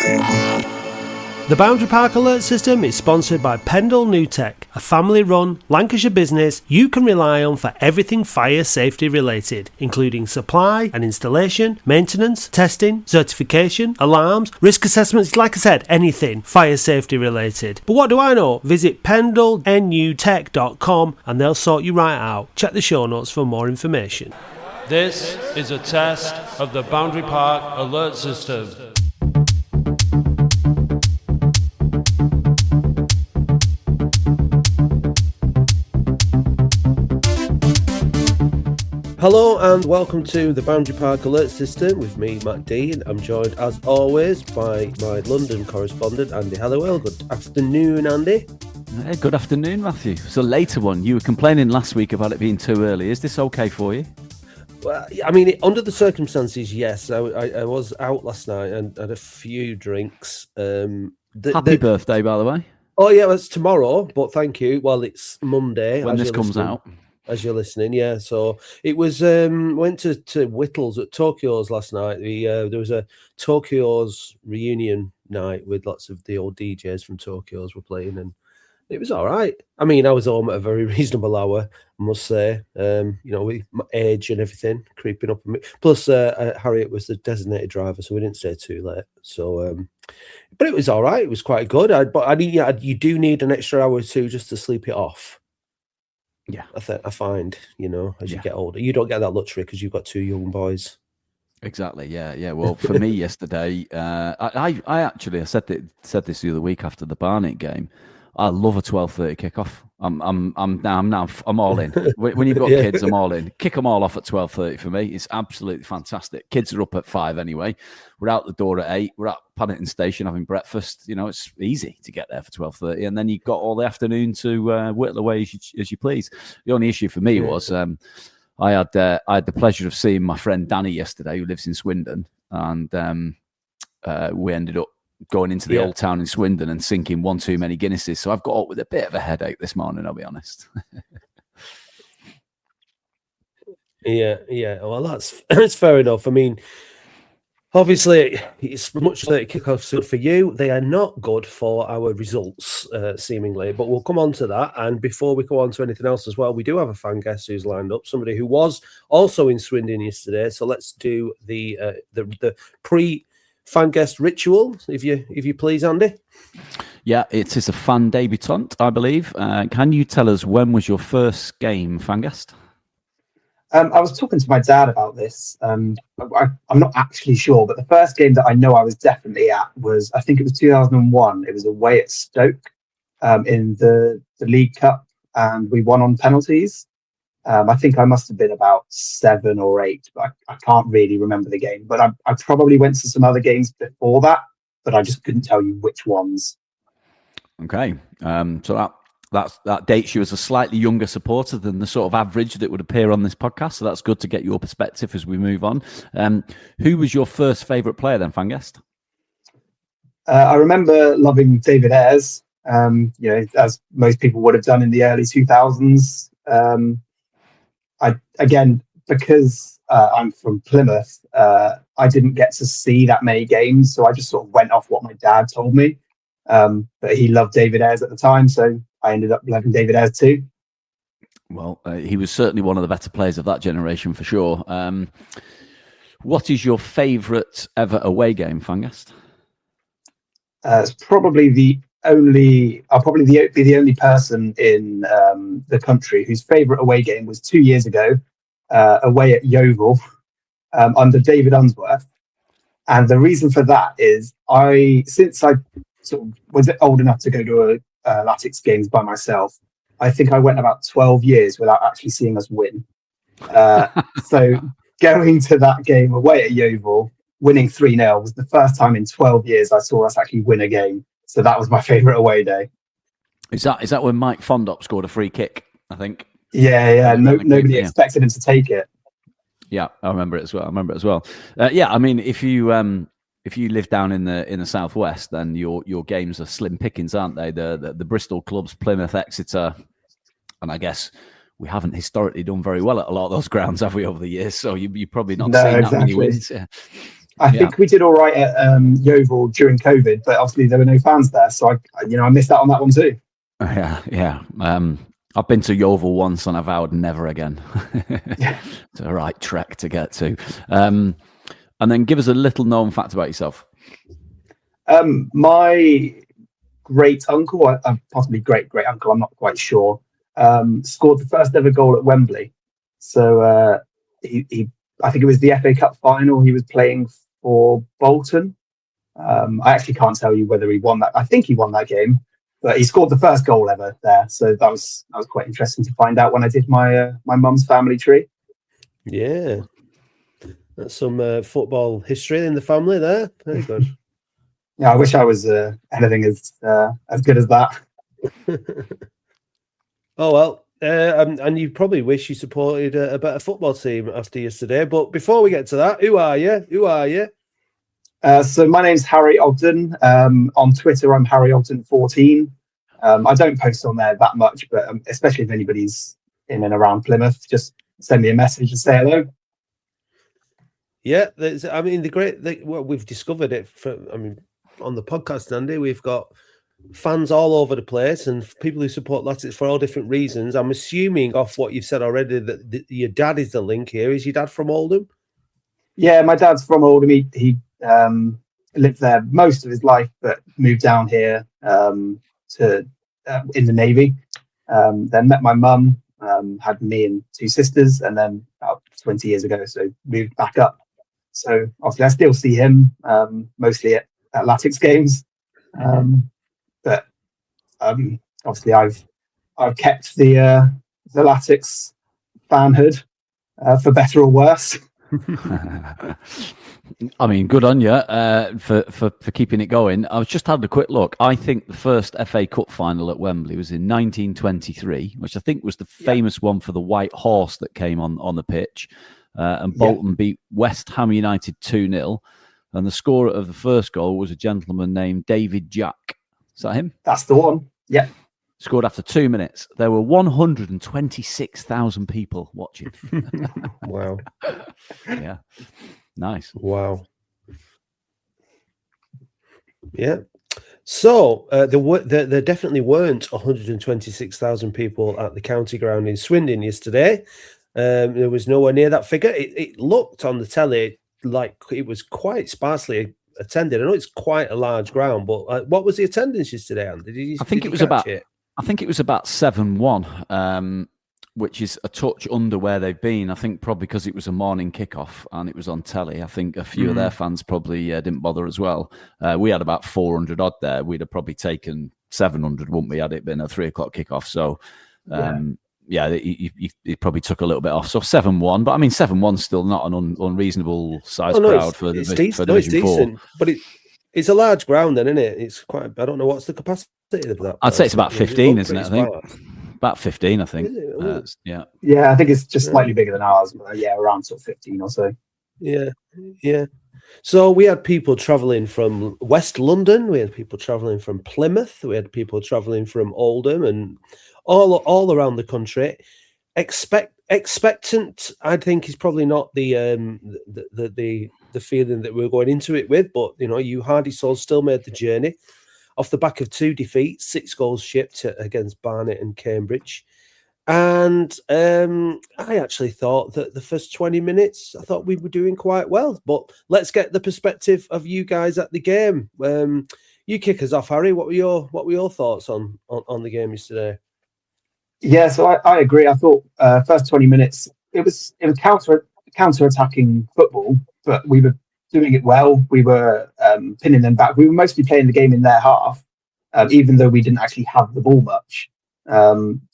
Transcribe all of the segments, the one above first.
The Boundary Park Alert System is sponsored by Pendle New Tech, a family-run Lancashire business you can rely on for everything fire safety related, including supply and installation, maintenance, testing, certification, alarms, risk assessments, like I said, anything fire safety related. But what do I know? Visit pendlenutech.com and they'll sort you right out. Check the show notes for more information. This is a test of the Boundary Park Alert System. Hello and welcome to the Boundary Park Alert System with me, Matt D, and I'm joined as always by my London correspondent, Andy Holloway. Good afternoon, Andy. Hey, good afternoon, Matthew. It's a later one. You were complaining last week about it being too early. Is this okay for you? Well, I mean, under the circumstances, yes. I was out last night and had a few drinks. Happy birthday, by the way. Oh, yeah, it's tomorrow, but thank you. Well, it's Monday. When this comes out. As you're listening, yeah. So it was went to Whittle's at Tokyo's last night. There was a Tokyo's reunion night with lots of the old DJs from Tokyo's were playing, and it was all right. I mean, I was home at a very reasonable hour, I must say. With my age and everything creeping up on me. Plus, Harriet was the designated driver, so we didn't stay too late. So, but it was all right. It was quite good. You do need an extra hour or two just to sleep it off. Yeah, I find, as you get older, you don't get that luxury because you've got two young boys. Exactly. Yeah. Well, for me yesterday, I said this the other week after the Barnet game. I love a 12:30 kickoff. I'm all in. When you've got kids, I'm all in. Kick them all off at 12:30 for me. It's absolutely fantastic. Kids are up at 5 anyway. We're out the door at 8. We're at Paddington Station having breakfast. It's easy to get there for 12:30, and then you've got all the afternoon to whittle away as you please. The only issue for me was I had the pleasure of seeing my friend Danny yesterday, who lives in Swindon, and we ended up going into the old town in Swindon and sinking one too many Guinnesses. So I've got up with a bit of a headache this morning, I'll be honest. Yeah. Well, that's fair enough. I mean, obviously, it's much like kickoffs for you. They are not good for our results, seemingly, but we'll come on to that. And before we go on to anything else as well, we do have a fan guest who's lined up, somebody who was also in Swindon yesterday. So let's do the fan guest ritual, if you please, Andy. Yeah, it is a fan debutant, I believe. Can you tell us when was your first game, fan guest? I was talking to my dad about this. I'm not actually sure, but the first game that I know I was definitely at was, I think it was 2001. It was away at Stoke in the League Cup, and we won on penalties. I think I must have been about 7 or 8, but I can't really remember the game. But I probably went to some other games before that, but I just couldn't tell you which ones. Okay, so that dates you as a slightly younger supporter than the sort of average that would appear on this podcast. So that's good to get your perspective as we move on. Who was your first favourite player then, fan guest? I remember loving David Ayres, as most people would have done in the early 2000s. Because I'm from Plymouth, I didn't get to see that many games, so I just sort of went off what my dad told me. But he loved David Ayres at the time, so I ended up loving David Ayres too. Well, he was certainly one of the better players of that generation for sure. What is your favourite ever away game, fan guest? It's probably I'll probably be the only person in the country whose favourite away game was 2 years ago, away at Yeovil under David Unsworth. And the reason for that is since I sort of was old enough to go to Latics games by myself, I think I went about 12 years without actually seeing us win. So going to that game away at Yeovil, winning 3-0 was the first time in 12 years I saw us actually win a game. So that was my favourite away day. Is that when Mike Fondop scored a free kick, I think? Yeah. Nobody expected him to take it. Yeah, I remember it as well. I mean, if you live down in the southwest, then your games are slim pickings, aren't they? The Bristol clubs, Plymouth, Exeter, and I guess we haven't historically done very well at a lot of those grounds, have we, over the years? So you're probably not seeing that many wins. Yeah. I think we did all right at Yeovil during COVID, but obviously there were no fans there, so I missed out on that one too. Yeah. I've been to Yeovil once and I vowed never again. It's a right trek to get to. And then give us a little known fact about yourself. My great uncle, possibly great uncle, I'm not quite sure, scored the first ever goal at Wembley. So he I think it was the FA Cup final. He was playing for Bolton. I actually can't tell you whether he won that. I think he won that game, but he scored the first goal ever there. So that was quite interesting to find out when I did my mum's family tree. Yeah, that's some football history in the family there. Very good. Yeah, I wish I was anything as good as that. Oh well. And you probably wish you supported a better football team after yesterday. But before we get to that, who are you? So my name's Harry Ogden. On Twitter, I'm Harry Ogden14. I don't post on there that much, but especially if anybody's in and around Plymouth, just send me a message and say hello. Yeah, we've discovered it on the podcast, Andy. We've got fans all over the place and people who support Latics for all different reasons. I'm assuming off what you've said already that your dad is the link here. Is your dad from Oldham? Yeah, my dad's from Oldham. He lived there most of his life, but moved down here in the Navy. Then met my mum, had me and two sisters, and then about 20 years ago, so moved back up. So obviously I still see him mostly at Latics games. But obviously, I've kept the Latics fanhood for better or worse. I mean, good on you for keeping it going. I was just having a quick look. I think the first FA Cup final at Wembley was in 1923, which I think was the famous one for the white horse that came on the pitch. And Bolton beat West Ham United 2-0. And the scorer of the first goal was a gentleman named David Jack. Is that him? That's the one. Yeah. Scored after 2 minutes. There were 126,000 people watching. Wow. Yeah. Nice. Wow. Yeah. So there definitely weren't 126,000 people at the county ground in Swindon yesterday. There was nowhere near that figure. It looked on the telly like it was quite sparsely attended. I know it's quite a large ground, but what was the attendance yesterday, Andy? I think it was about 7-1, which is a touch under where they've been. I think probably because it was a morning kickoff and it was on telly. I think a few of their fans probably didn't bother as well. We had about 400 odd there. We'd have probably taken 700, wouldn't we, had it been a 3 o'clock kickoff? So, he probably took a little bit off. So 7-1, but I mean 7-1's still not an unreasonable size crowd for Division 4. But it's a large ground, then, isn't it? It's quite. I don't know what's the capacity of that. I'd say it's about 15, isn't it? I think about 15. I think. Yeah, I think it's just slightly bigger than ours. But around sort of 15 or so. Yeah. So we had people travelling from West London. We had people travelling from Plymouth. We had people travelling from Oldham and all around the country. Expectant, I think, is probably not the feeling that we're going into it with. But you hardy souls still made the journey off the back of 2 defeats, 6 goals shipped against Barnet and Cambridge. And I actually thought that the first 20 minutes, I thought we were doing quite well. But let's get the perspective of you guys at the game. You kick us off, Harry. What were your thoughts on the game yesterday? Yeah, so I agree. I thought first 20 minutes it was counter-attacking football, but we were doing it well. We were pinning them back. We were mostly playing the game in their half, even though we didn't actually have the ball much.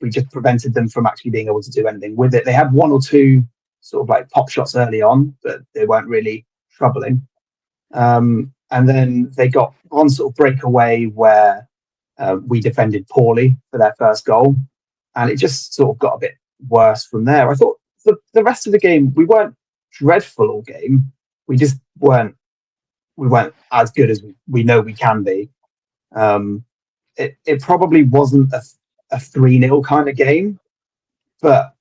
We just prevented them from actually being able to do anything with it. They had 1 or 2 sort of like pop shots early on, but they weren't really troubling. And then they got one sort of breakaway where we defended poorly for their first goal. And it just sort of got a bit worse from there. I thought the rest of the game, we weren't dreadful all game. We just weren't as good as we know we can be. It probably wasn't a 3-0 kind of game, but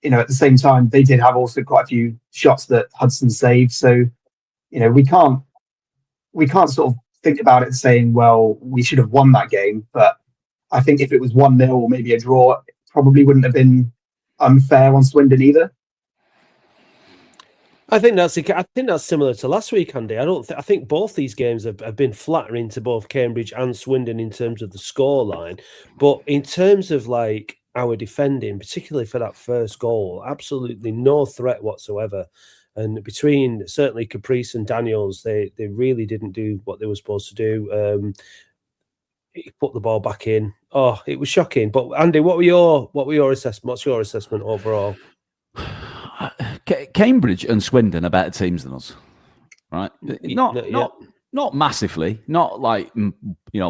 at the same time they did have also quite a few shots that Hudson saved. So we can't sort of think about it saying, well, we should have won that game. But I think if it was 1-0 or maybe a draw, it probably wouldn't have been unfair on Swindon either. I think that's similar to last week, Andy. I think both these games have been flattering to both Cambridge and Swindon in terms of the scoreline, but in terms of like our defending, particularly for that first goal, absolutely no threat whatsoever. And between certainly Caprice and Daniels, they really didn't do what they were supposed to do. He put the ball back in. Oh, it was shocking. But Andy, what were your assessment? What's your assessment overall? Cambridge and Swindon are better teams than us, right? Not massively, not like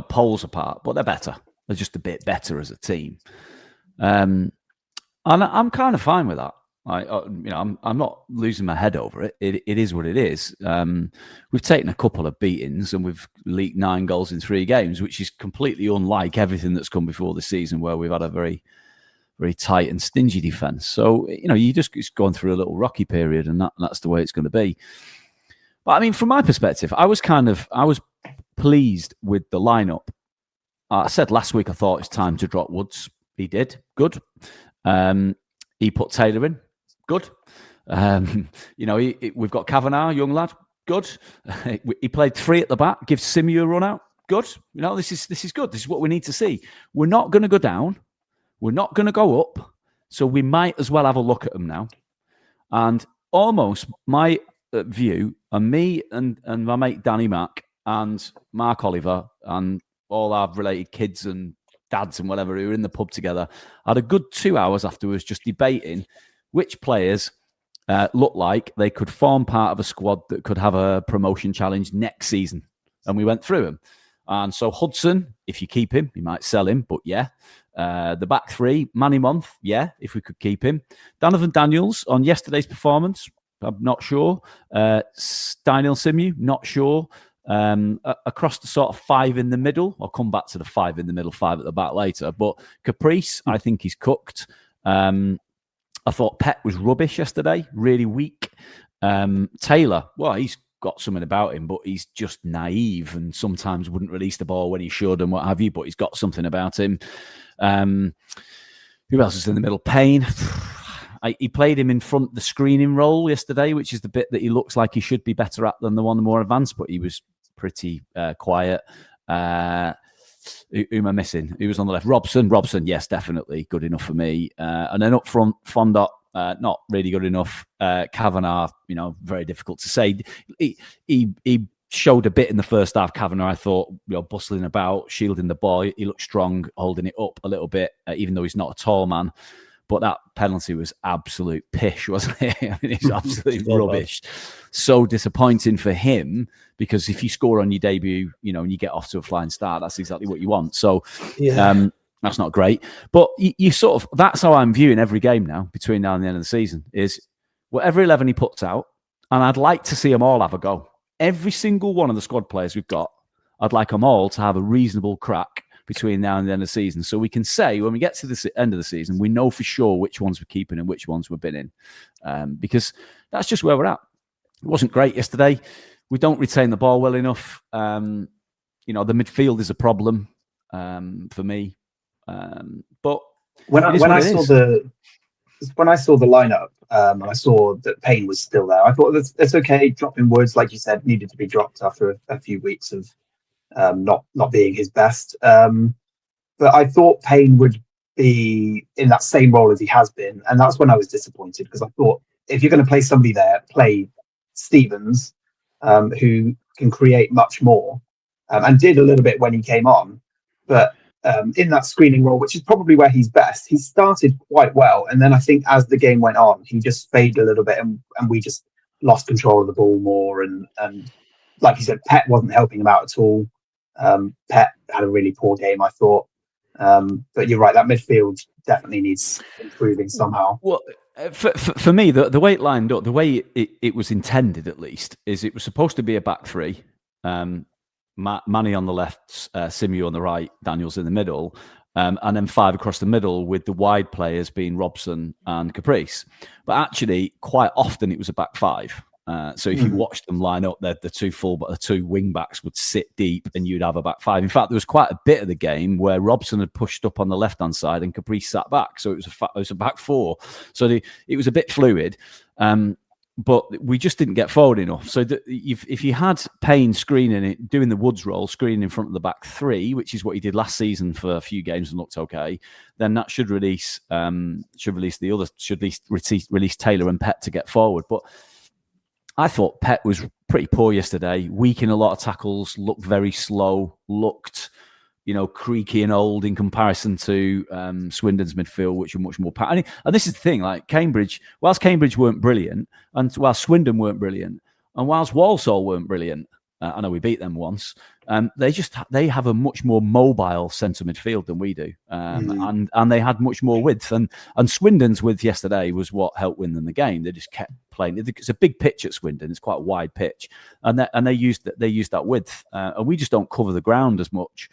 poles apart, but they're better. They're just a bit better as a team, and I'm kind of fine with that. I'm not losing my head over it. It is what it is. We've taken a couple of beatings and we've leaked 9 goals in 3 games, which is completely unlike everything that's come before this season, where we've had a very, very tight and stingy defence. So, you just going through a little rocky period, and that's the way it's going to be. But I mean, from my perspective, I was pleased with the lineup. I said last week I thought it's time to drop Woods. He did. Good. He put Taylor in. Good. We've got Kavanagh, young lad. Good. He played 3 at the back. Gives Simiu a run out. Good. This is good. This is what we need to see. We're not going to go down. We're not going to go up. So we might as well have a look at them now. And almost my view, and me and my mate Danny Mack and Mark Oliver and all our related kids and dads and whatever who were in the pub together, had a good 2 hours afterwards just debating which players looked like they could form part of a squad that could have a promotion challenge next season. And we went through them. And so Hudson, if you keep him, you might sell him, but yeah. The back 3, Manny Month, yeah, if we could keep him. Donovan Daniels on yesterday's performance, I'm not sure. Daniel Simiu, not sure. Across the sort of 5 in the middle, I'll come back to the 5 in the middle, 5 at the back later. But Caprice, I think he's cooked. I thought Pet was rubbish yesterday, really weak. Taylor, well, he's got something about him, but he's just naive and sometimes wouldn't release the ball when he should and what have you, but he's got something about him. Who else is in the middle? Payne. He played him in front the screening role yesterday, which is the bit that he looks like he should be better at than the one more advanced, but he was pretty quiet. Who am I missing? Who was on the left? Robson, yes, definitely good enough for me. And then up front, Fondot, not really good enough. Kavanagh, very difficult to say. He showed a bit in the first half. Kavanagh, I thought, bustling about, shielding the ball. He looked strong, holding it up a little bit, even though he's not a tall man. But that penalty was absolute pish, wasn't it? I mean, it's absolutely rubbish. So disappointing for him, because if you score on your debut, and you get off to a flying start, that's exactly what you want. So that's not great. But you sort of, that's how I'm viewing every game now, between now and the end of the season, is whatever 11 he puts out, and I'd like to see them all have a go. Every single one of the squad players we've got, I'd like them all to have a reasonable crack between now and the end of the season. So we can say, when we get to the end of the season, we know for sure which ones we're keeping and which ones we're binning. Because that's just where we're at. It wasn't great yesterday. We don't retain the ball well enough. The midfield is a problem for me. But when I saw the lineup, and I saw that Payne was still there, I thought that's okay. Dropping Woods, like you said, needed to be dropped after a few weeks of not being his best. But I thought Payne would be in that same role as he has been, and that's when I was disappointed, because I thought, if you're going to play somebody there, play Stevens, who can create much more, and did a little bit when he came on, but in that screening role, which is probably where he's best, he started quite well, and then I think as the game went on, he just faded a little bit, and we just lost control of the ball more, and like you said, Pet wasn't helping him out at all. Pet had a really poor game, I thought. But you're right, that midfield definitely needs improving somehow. Well, for me, the way it lined up, the way it was intended, at least, is it was supposed to be a back 3. Manny on the left, Simiu on the right, Daniels in the middle, and then 5 across the middle, with the wide players being Robson and Caprice. But actually, quite often it was a back 5. So if you watched them line up, the two wing backs would sit deep, and you'd have a back five. In fact, there was quite a bit of the game where Robson had pushed up on the left hand side and Caprice sat back, so it was a back four. So it was a bit fluid. But we just didn't get forward enough. So if you had Payne screening it, doing the Woods role, screening in front of the back three, which is what he did last season for a few games and looked okay, then that should release the others, should release Taylor and Pett to get forward. But I thought Pett was pretty poor yesterday, weak in a lot of tackles, looked very slow, looked creaky and old in comparison to Swindon's midfield, which are much more and this is the thing, like whilst Cambridge weren't brilliant, and whilst Swindon weren't brilliant, and whilst Walsall weren't brilliant, I know we beat them once, they have a much more mobile centre midfield than we do, and they had much more width, and Swindon's width yesterday was what helped win them the game. They just kept playing. It's a big pitch at Swindon. It's quite a wide pitch, and they used that width, and we just don't cover the ground as much.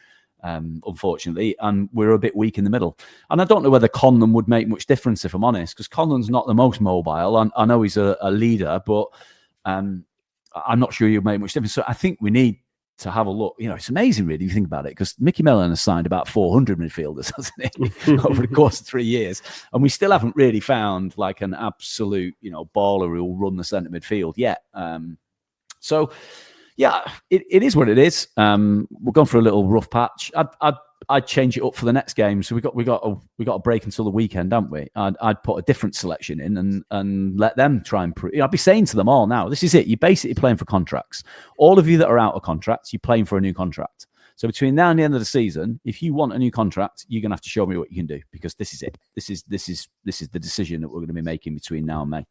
Unfortunately, and we're a bit weak in the middle. And I don't know whether Conlon would make much difference, if I'm honest, because Conlon's not the most mobile. I know he's a leader, but I'm not sure he'll make much difference. So I think we need to have a look. It's amazing, really, if you think about it, because Mickey Mellon has signed about 400 midfielders, hasn't he, over the course of 3 years, and we still haven't really found like an absolute, baller who will run the centre midfield yet. So. Yeah, it is what it is. We're going for a little rough patch. I'd change it up for the next game. So we got a break until the weekend, haven't we? I'd put a different selection in and let them try and prove. I'd be saying to them all now, this is it. You're basically playing for contracts. All of you that are out of contracts, you're playing for a new contract. So between now and the end of the season, if you want a new contract, you're gonna have to show me what you can do, because this is it. This is the decision that we're going to be making between now and May.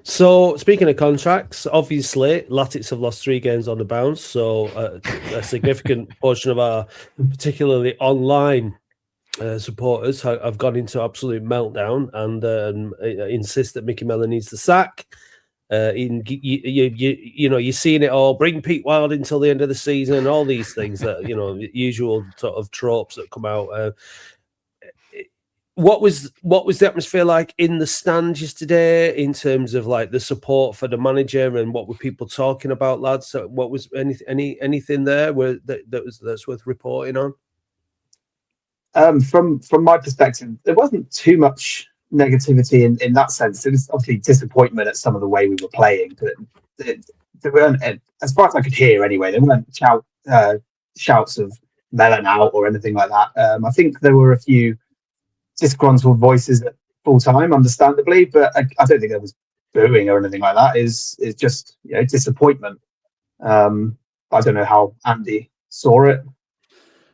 So, speaking of contracts, obviously, Latics have lost 3 games on the bounce. So, a significant portion of our, particularly online supporters, have gone into absolute meltdown and insist that Mickey Mellon needs the sack. You're seeing it all. Bring Pete Wild until the end of the season. All these things that usual sort of tropes that come out. What was the atmosphere like in the stand yesterday in terms of like the support for the manager, and what were people talking about, lads? So what was anything there that's worth reporting on? From my perspective, there wasn't too much negativity in that sense. It was obviously disappointment at some of the way we were playing, but there weren't, as far as I could hear anyway, there weren't shouts of Mellon out or anything like that. I think there were a few disgruntled voices at full time, understandably, but I don't think there was booing or anything like that. Is just disappointment. I don't know how Andy saw it.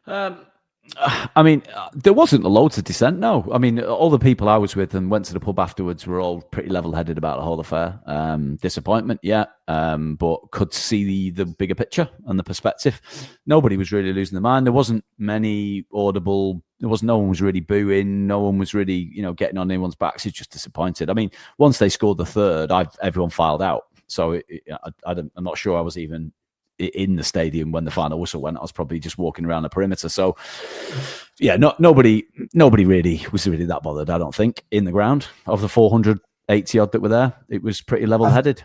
I mean, there wasn't loads of dissent. No, I mean, all the people I was with and went to the pub afterwards were all pretty level-headed about the whole affair. Disappointment, yeah, but could see the bigger picture and the perspective. Nobody was really losing their mind. There wasn't many audible. No one was really booing. No one was really, getting on anyone's backs. It's just disappointed. I mean, once they scored the third, everyone filed out. So I'm not sure I was even in the stadium when the final whistle went. I was probably just walking around the perimeter. So yeah, nobody really was really that bothered, I don't think, in the ground. Of the 480 odd that were there, it was pretty level headed.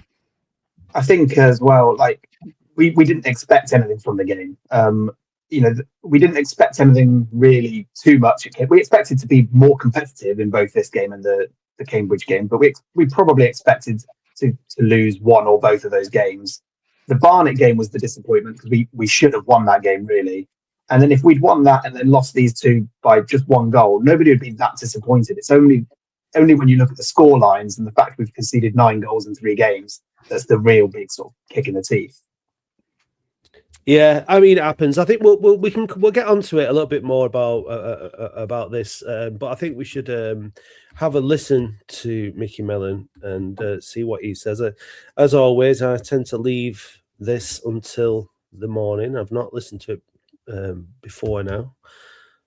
I think as well, like we didn't expect anything from the game. We didn't expect anything really too much. We expected to be more competitive in both this game and the Cambridge game, but we probably expected to lose one or both of those games. The Barnet game was the disappointment, because we should have won that game, really. And then if we'd won that and then lost these two by just one goal, nobody would be that disappointed. It's only when you look at the score lines and the fact we've conceded 9 goals in 3 games, that's the real big sort of kick in the teeth. Yeah, I mean, it happens. I think we'll get onto it a little bit more about this, but I think we should have a listen to Mickey Mellon and see what he says. As always, I tend to leave this until the morning. I've not listened to it before now,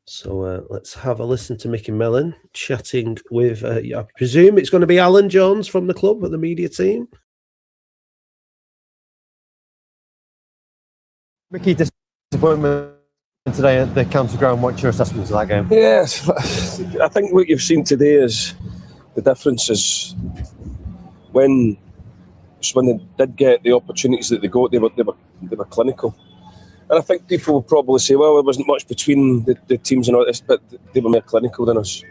so let's have a listen to Mickey Mellon chatting with. I presume it's going to be Alan Jones from the club, with the media team. Mickey, disappointment today at the county ground. What's your assessment of that game? Yes, I think what you've seen today is the difference is when Swindon did get the opportunities that they got, they were clinical. And I think people will probably say, well, there wasn't much between the teams and all this, but they were more clinical than us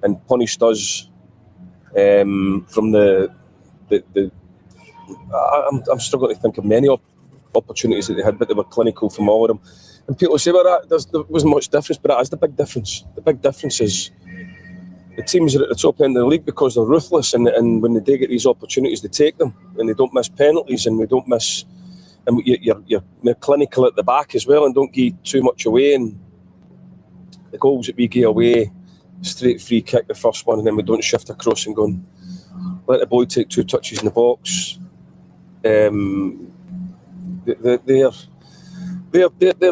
and punished us from the I'm struggling to think of many opportunities that they had, but they were clinical from all of them. And people say, well, there wasn't much difference, but that is the big difference. The big difference is the teams are at the top end of the league because they're ruthless, and when they do get these opportunities, they take them, and they don't miss penalties, and we don't miss. And you're clinical at the back as well, and don't give too much away. And the goals that we give away, straight free kick, the first one, and then we don't shift across and go and let the boy take 2 touches in the box. They're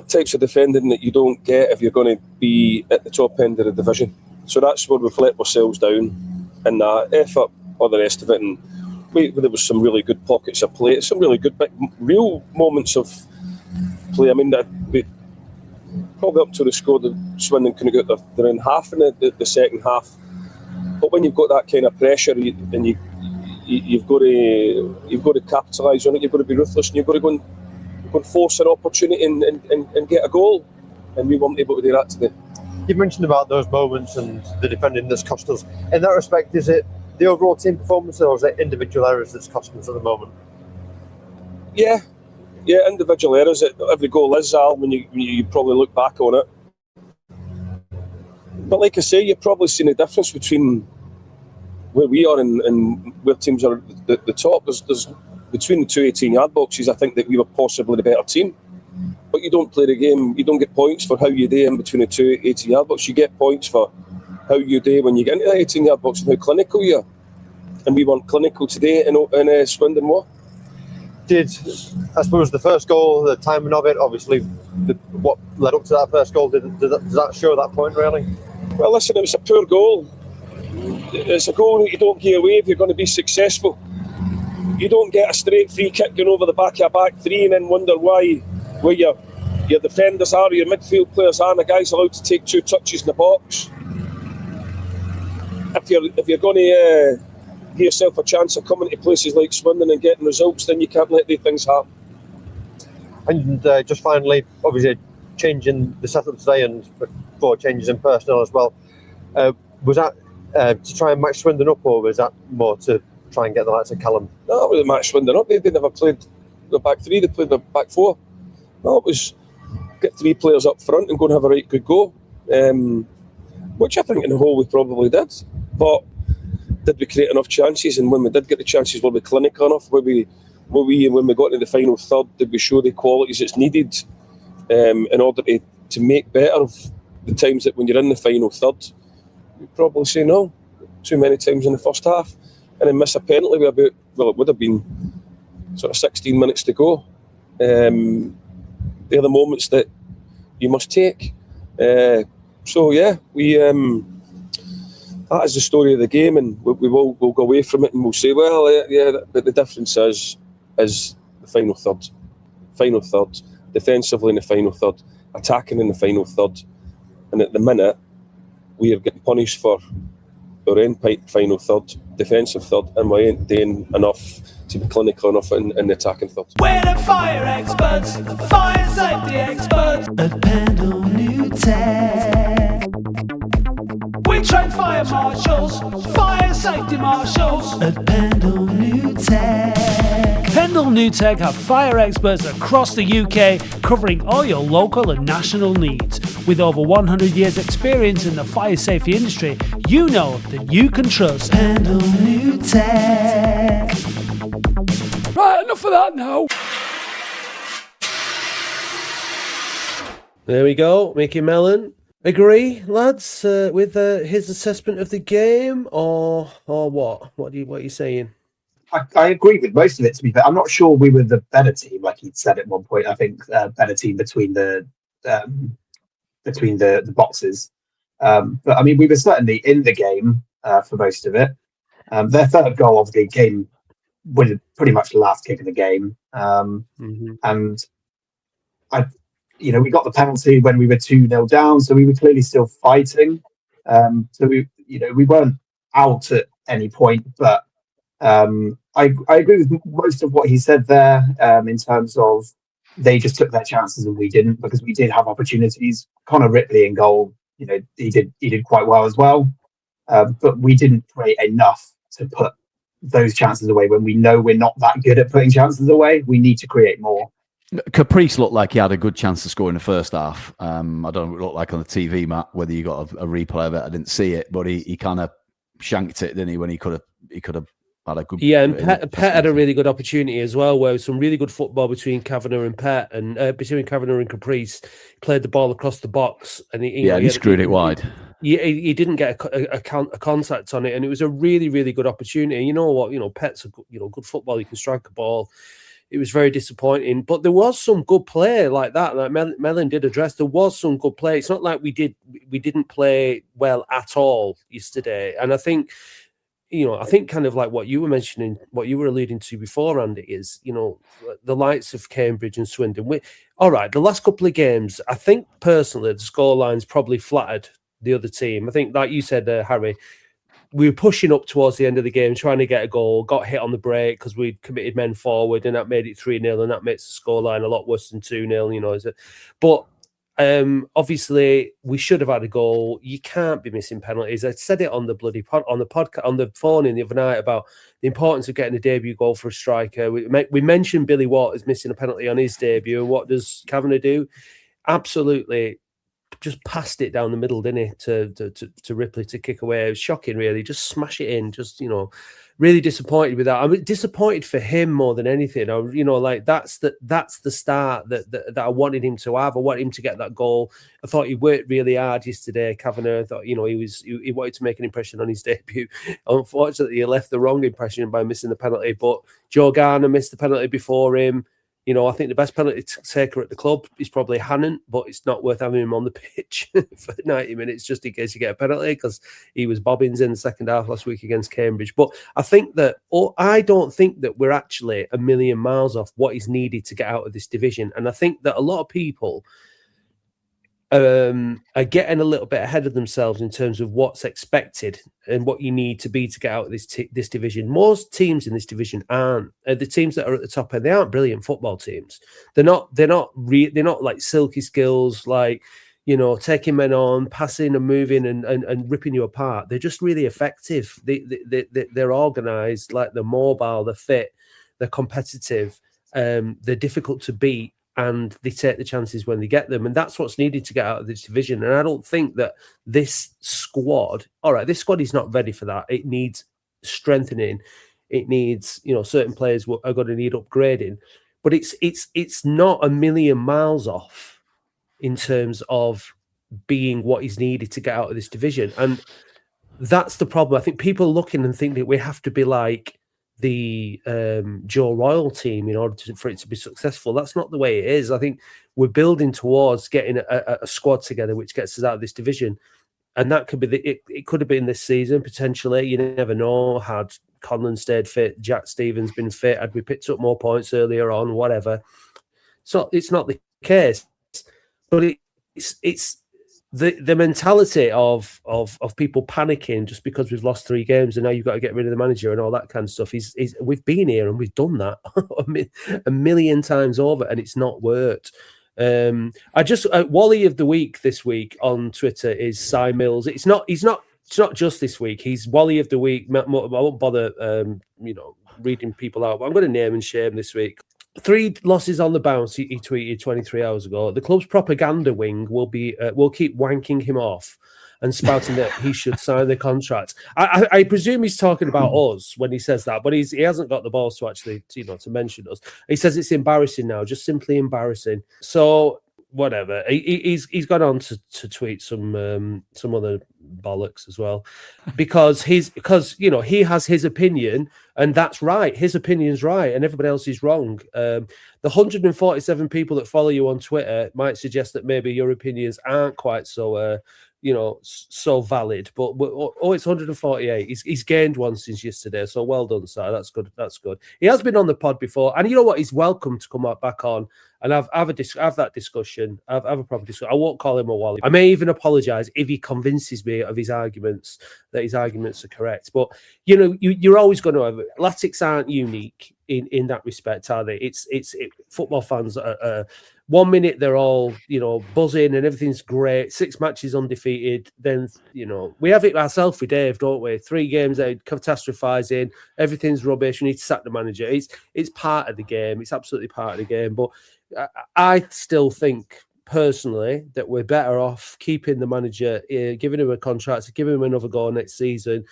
types of defending that you don't get if you're going to be at the top end of the division. So that's where we've let ourselves down in that effort, all the rest of it. And there was some really good pockets of play, some really good, real moments of play. I mean, probably up to the score, the Swindon couldn't get their own half in the second half. But when you've got that kind of pressure, and you've got to capitalise on it, you've got to be ruthless, and you've got to go and force an opportunity and get a goal. And we weren't able to do that today. You've mentioned about those moments and the defending that's cost us. In that respect, is it the overall team performance, or is it individual errors that's costing us at the moment? Yeah, individual errors. Every goal is, Al, when you probably look back on it. But like I say, you've probably seen a difference between where we are and where teams are at the top. There's between the 2 18-yard boxes, I think that we were possibly the better team. But you don't play the game, you don't get points for how you do in between the 2 18-yard boxes. You get points for how you do when you get into the 18-yard box and how clinical you are. And we weren't clinical today in Swindon were. Did, I suppose, the first goal, the timing of it, obviously, what led up to that first goal, does that show that point, really? Well, listen, it was a poor goal. It's a goal that you don't give away if you're going to be successful. You don't get a straight free kick going over the back of a back three and then wonder why, where your defenders are, your midfield players are, and the guy's allowed to take 2 touches in the box. If you're going to give yourself a chance of coming to places like Swindon and getting results, then you can't let these things happen. And just finally, obviously, changing the setup today and 4 changes in personnel as well. Was that to try and match Swindon up, or was that more to try and get the likes of Callum? No, it was match Swindon up. They never played the back 3, they played the back 4. No, it was get 3 players up front and go and have a right good go. Which I think in the whole we probably did. But did we create enough chances? And when we did get the chances, were we clinical enough? When we got into the final third, did we show the qualities that's needed in order to make better of the times that when you're in the final third? We'd probably say no. Too many times in the first half. And then miss a penalty with it would have been sort of 16 minutes to go. They're the moments that you must take. So yeah, that is the story of the game, and we'll go away from it and we'll say, well, yeah, but the difference is the final third, defensively in the final third, attacking in the final third, and at the minute we are getting punished for our end final third, defensive third, and we ain't doing enough to be clinical enough in the attacking third. We're the fire experts, fire safety experts at Pendle New Tech. We train fire marshals, fire safety marshals at Pendle New Tech. Pendle New Tech have fire experts across the UK covering all your local and national needs. With over 100 years experience in the fire safety industry, you know that you can trust Pendle New Tech. Right, enough of that now. There we go, Mickey Mellon. Agree, lads, with his assessment of the game, or what? What are you saying? I agree with most of it, to be fair. I'm not sure we were the better team, like he'd said at one point. I think better team between the boxes. But I mean, we were certainly in the game for most of it. Their third goal of the game was pretty much the last kick of the game. And we got the penalty when we were 2-0 down, so we were clearly still fighting. So we weren't out at any point, but I agree with most of what he said there, in terms of they just took their chances and we didn't, because we did have opportunities. Connor Ripley in goal, he did quite well as well, but we didn't create enough to put those chances away. When we know we're not that good at putting chances away, we need to create more. Caprice looked like he had a good chance to score in the first half. I don't know what it looked like on the TV, Matt, whether you got a replay of it. I didn't see it, but he kind of shanked it, didn't he, when he could have had a good... Yeah, and Pet had a really good opportunity as well, where some really good football between Kavanagh and Pet, and between Kavanagh and Caprice, played the ball across the box, and he screwed it wide. He didn't get a contact on it, and it was a really, really good opportunity. You know what? Pet's a good football. You can strike a ball. It was very disappointing, but there was some good play like that. Like Mellon did address, there was some good play. It's not like we didn't play well at all yesterday. And I think, kind of like what you were mentioning, what you were alluding to before, Andy, is, the likes of Cambridge and Swindon. All right, the last couple of games, I think personally, the scoreline's probably flattered the other team. I think, like you said, Harry, we were pushing up towards the end of the game, trying to get a goal, got hit on the break because we'd committed men forward, and that made it 3-0, and that makes the scoreline a lot worse than 2-0, But obviously, we should have had a goal. You can't be missing penalties. I said it on the bloody on the phone in the other night about the importance of getting a debut goal for a striker. We mentioned Billy Waters missing a penalty on his debut. What does Kavanagh do? Absolutely just passed it down the middle, didn't he, to Ripley to kick away. It was shocking, really. Just smash it in. Just, really disappointed with that. I'm disappointed for him more than anything. That's the start that I wanted him to have. I wanted him to get that goal. I thought he worked really hard yesterday, Kavanagh. I thought, he wanted to make an impression on his debut. Unfortunately, he left the wrong impression by missing the penalty, but Joe Garner missed the penalty before him. I think the best penalty taker at the club is probably Hannon, but it's not worth having him on the pitch for 90 minutes just in case you get a penalty, because he was bobbins in the second half last week against Cambridge. But I don't think that we're actually a million miles off what is needed to get out of this division. And I think that a lot of people are getting a little bit ahead of themselves in terms of what's expected and what you need to be to get out of this division. Most teams in this division aren't the teams that are at the top end. They aren't brilliant football teams. They're not like silky skills, like taking men on, passing and moving and ripping you apart. They're just really effective. They're organised, like they're mobile, they're fit, they're competitive, they're difficult to beat. And they take the chances when they get them. And that's what's needed to get out of this division. And I don't think that this squad is not ready for that. It needs strengthening. It needs, certain players are going to need upgrading. But it's not a million miles off in terms of being what is needed to get out of this division. And that's the problem. I think people are looking and think that we have to be like the Joe Royal team in order for it to be successful. That's not the way it is. I think we're building towards getting a squad together which gets us out of this division, and that could be it could have been this season potentially. You never know. Had Conlon stayed fit, Jack Stevens been fit, had we picked up more points earlier on, whatever. So it's not the case, but it's the mentality of people panicking just because we've lost 3 games and now you've got to get rid of the manager and all that kind of stuff. We've been here and we've done that a million times over, and it's not worked. Wally of the week this week on Twitter is Cy Mills. It's not just this week. He's Wally of the week. I won't bother reading people out, but I'm going to name and shame this week. 3 losses on the bounce, he tweeted 23 hours ago. The club's propaganda wing will keep wanking him off and spouting that he should sign the contract. I presume he's talking about us when he says that, but he hasn't got the balls to actually to mention us. He says it's embarrassing now, just simply embarrassing. So whatever. He's gone on to tweet some other bollocks as well, because he has his opinion, and that's right. His opinion's right, and everybody else is wrong. The 147 people that follow you on Twitter might suggest that maybe your opinions aren't quite so so valid. But it's 148. He's gained one since yesterday, so well done, sir. That's good. That's good. He has been on the pod before, and you know what? He's welcome to come back on and have that discussion. Have a proper discussion. I won't call him a Wally. I may even apologise if he convinces me of his arguments that his arguments are correct. But you're always going to have Latics aren't unique in that respect, are they? It's football fans are 1 minute they're all buzzing and everything's great. 6 matches undefeated. Then we have it ourselves with Dave, don't we? 3 games they're catastrophising. Everything's rubbish. We need to sack the manager. It's part of the game. It's absolutely part of the game. But I still think personally that we're better off keeping the manager, giving him a contract, giving him another go next season,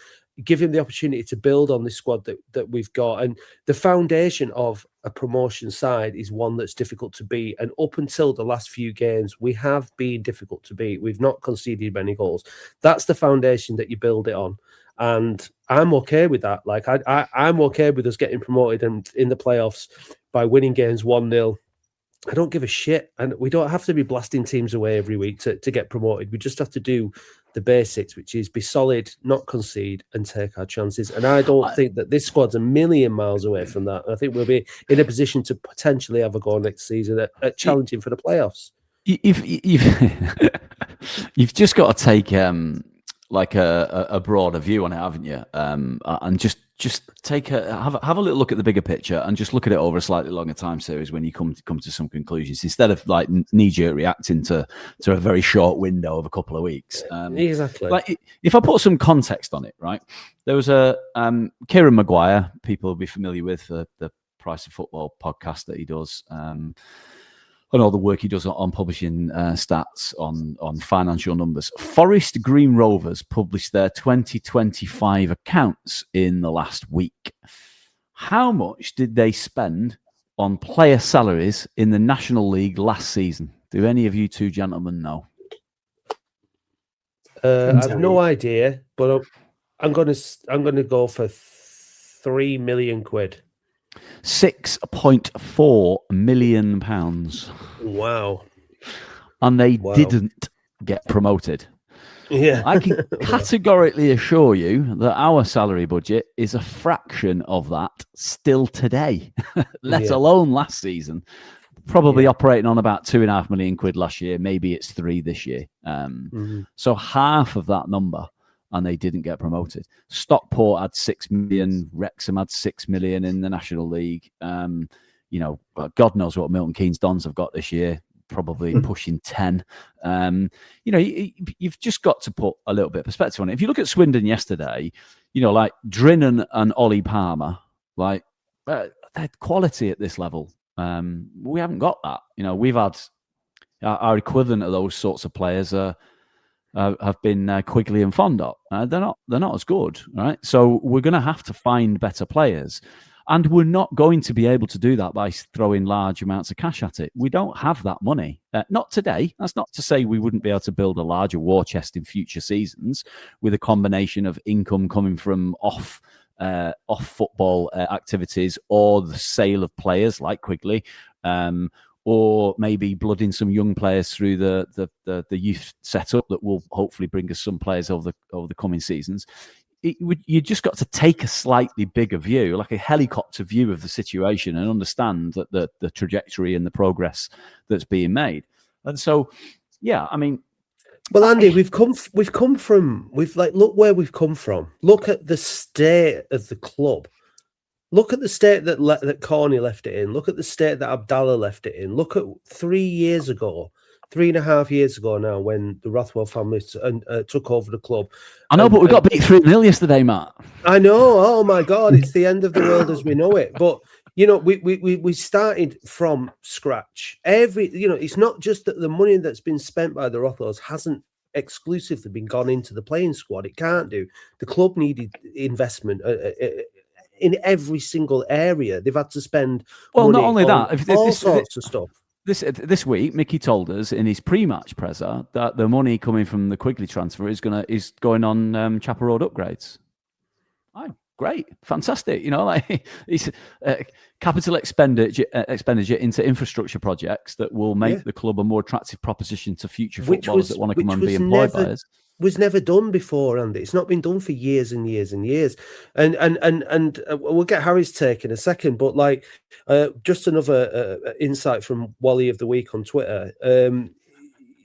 give him the opportunity to build on this squad that we've got. And the foundation of a promotion side is one that's difficult to beat. And up until the last few games, we have been difficult to beat. We've not conceded many goals. That's the foundation that you build it on. And I'm okay with that. Like I'm okay with us getting promoted and in the playoffs by winning games 1-0. I don't give a shit. And we don't have to be blasting teams away every week to get promoted. We just have to do the basics, which is be solid, not concede, and take our chances. And I don't think that this squad's a million miles away from that. I think we'll be in a position to potentially have a go next season at challenging for the playoffs. You've just got to take like a broader view on it, haven't you? And just take have a little look at the bigger picture and just look at it over a slightly longer time series when you come to some conclusions, instead of like knee-jerk reacting to a very short window of a couple of weeks. Exactly. Like if I put some context on it, right? There was a Kieran Maguire, people will be familiar with the Price of Football podcast that he does. And all the work he does on publishing stats on financial numbers. Forest Green Rovers published their 2025 accounts in the last week. How much did they spend on player salaries in the National League last season? Do any of you two gentlemen know? I have no idea, but I'm gonna go for £3 million. £6.4 million. Wow. And they didn't get promoted. Yeah. I can categorically assure you that our salary budget is a fraction of that still today, let alone last season. Probably operating on about £2.5 million last year. Maybe it's 3 this year. So half of that number. And they didn't get promoted. Stockport had 6 million. Wrexham had 6 million in the National League. God knows what Milton Keynes Dons have got this year. Probably pushing 10. You've just got to put a little bit of perspective on it. If you look at Swindon yesterday, like Drinnan and Ollie Palmer, like they had quality at this level. We haven't got that. We've had our equivalent of those sorts of players. Have been Quigley and Fondop. They're not as good, right? So we're going to have to find better players, and we're not going to be able to do that by throwing large amounts of cash at it. We don't have that money, not today. That's not to say we wouldn't be able to build a larger war chest in future seasons with a combination of income coming from off football activities or the sale of players like Quigley. Or maybe blooding some young players through the youth setup that will hopefully bring us some players over the coming seasons. You just got to take a slightly bigger view, like a helicopter view of the situation, and understand that the trajectory and the progress that's being made. And so, well, Andy, look where we've come from. Look at the state of the club. Look at the state that Corney left it in. Look at the state that Abdallah left it in. Look at 3.5 years ago now, when the Rothwell family took over the club. I know, but we got beat 3-0 yesterday, Matt. I know. Oh my God, it's the end of the world as we know it. But we started from scratch. It's not just that the money that's been spent by the Rothwells hasn't exclusively been gone into the playing squad. It can't do. The club needed investment. In every single area, they've had to spend. Well, not only that, all sorts of stuff. This week, Mickey told us in his pre-match presser that the money coming from the Quigley transfer is going on Chapel Road upgrades. Oh, great, fantastic! It's capital expenditure into infrastructure projects that will make the club a more attractive proposition to future footballers that want to come and be employed by us. was never done before, Andy. It's not been done for years and years and years. And we'll get Harry's take in a second, but like just another insight from Wally of the Week on Twitter.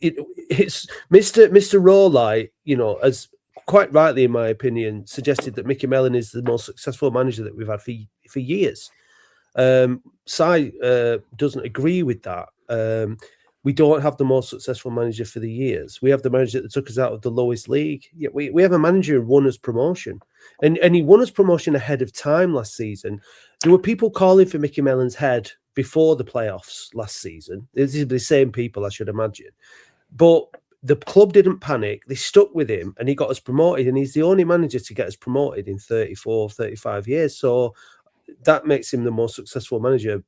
It's Mr. Rawlight, as quite rightly, in my opinion, suggested that Mickey Mellon is the most successful manager that we've had for years. Si doesn't agree with that. We don't have the most successful manager for the years. We have the manager that took us out of the lowest league. Yeah, we have a manager who won us promotion. And he won us promotion ahead of time last season. There were people calling for Mickey Mellon's head before the playoffs last season. These are the same people, I should imagine. But the club didn't panic. They stuck with him and he got us promoted. And he's the only manager to get us promoted in 34, 35 years. So that makes him the most successful manager.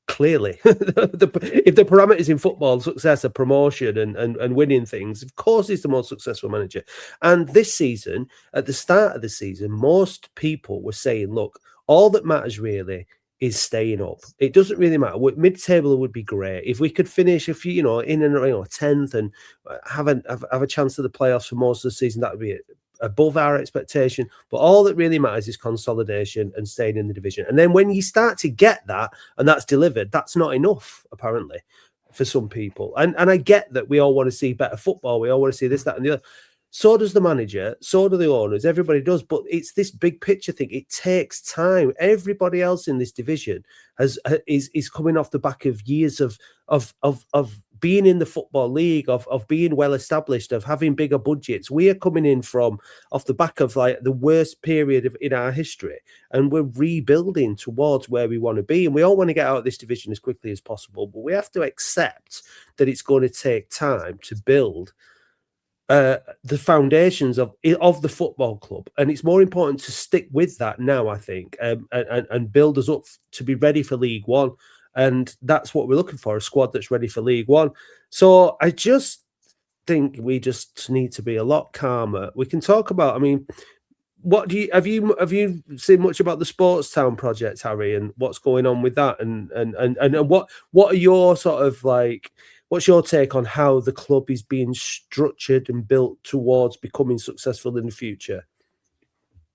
Clearly, if the parameters in football, success are promotion and winning things, of course he's the most successful manager. And this season, at the start of the season, most people were saying, look, all that matters really is staying up. It doesn't really matter. Mid-table would be great. If we could finish a few, in and 10th and have a chance of the playoffs for most of the season, that would be above our expectation. But all that really matters is consolidation and staying in the division. And then when you start to get that and that's delivered, that's not enough, apparently, for some people. And I get that we all want to see better football. We all want to see this, that, and the other. So does the manager, so do the owners, everybody does. But it's this big picture thing. It takes time. Everybody else in this division is coming off the back of years of being in the football league, of being well established, of having bigger budgets. We are coming in off the back of like the worst period in our history, and we're rebuilding towards where we want to be. And we all want to get out of this division as quickly as possible, but we have to accept that it's going to take time to build the foundations of the football club, and it's more important to stick with that now, I think, and build us up to be ready for League One, and that's what we're looking for, a squad that's ready for League One. So I just think we just need to be a lot calmer. We can talk about, I mean, have you seen much about the Sports Town project, Harry, and what's going on with that, and what are your sort of like? What's your take on how the club is being structured and built towards becoming successful in the future?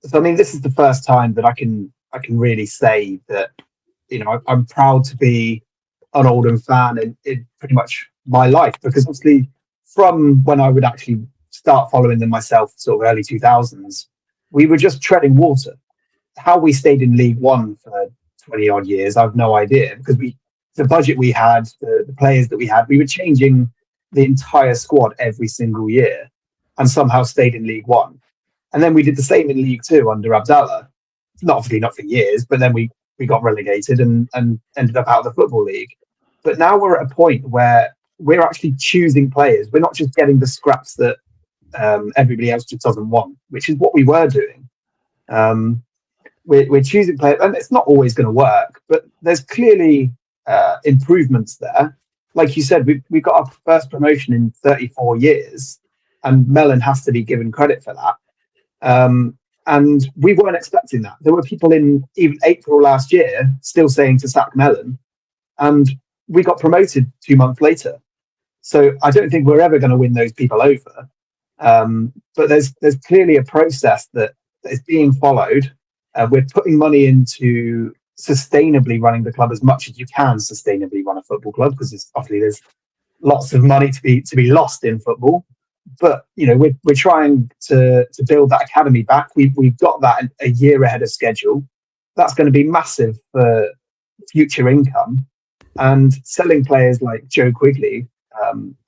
So, I mean, this is the first time that I can really say that, I'm proud to be an Oldham fan in pretty much my life, because obviously from when I would actually start following them myself, sort of early 2000s, we were just treading water. How we stayed in League One for 20 odd years, I've no idea, because the budget we had, the players that we had, we were changing the entire squad every single year and somehow stayed in League One. And then we did the same in League Two under Abdallah. Not for years, but then we got relegated and ended up out of the Football League. But now we're at a point where we're actually choosing players. We're not just getting the scraps that everybody else just doesn't want, which is what we were doing. We're choosing players, and it's not always going to work, but there's clearly improvements there. Like you said, we got our first promotion in 34 years, and Mellon has to be given credit for that. And we weren't expecting that. There were people in even April last year still saying to sack Mellon, and we got promoted 2 months later. So I don't think we're ever going to win those people over. But there's clearly a process that is being followed. We're putting money into sustainably running the club as much as you can sustainably run a football club, because obviously there's lots of money to be lost in football. But we're trying to build that academy back. We've got that a year ahead of schedule. That's going to be massive for future income. And selling players like Joe Quigley,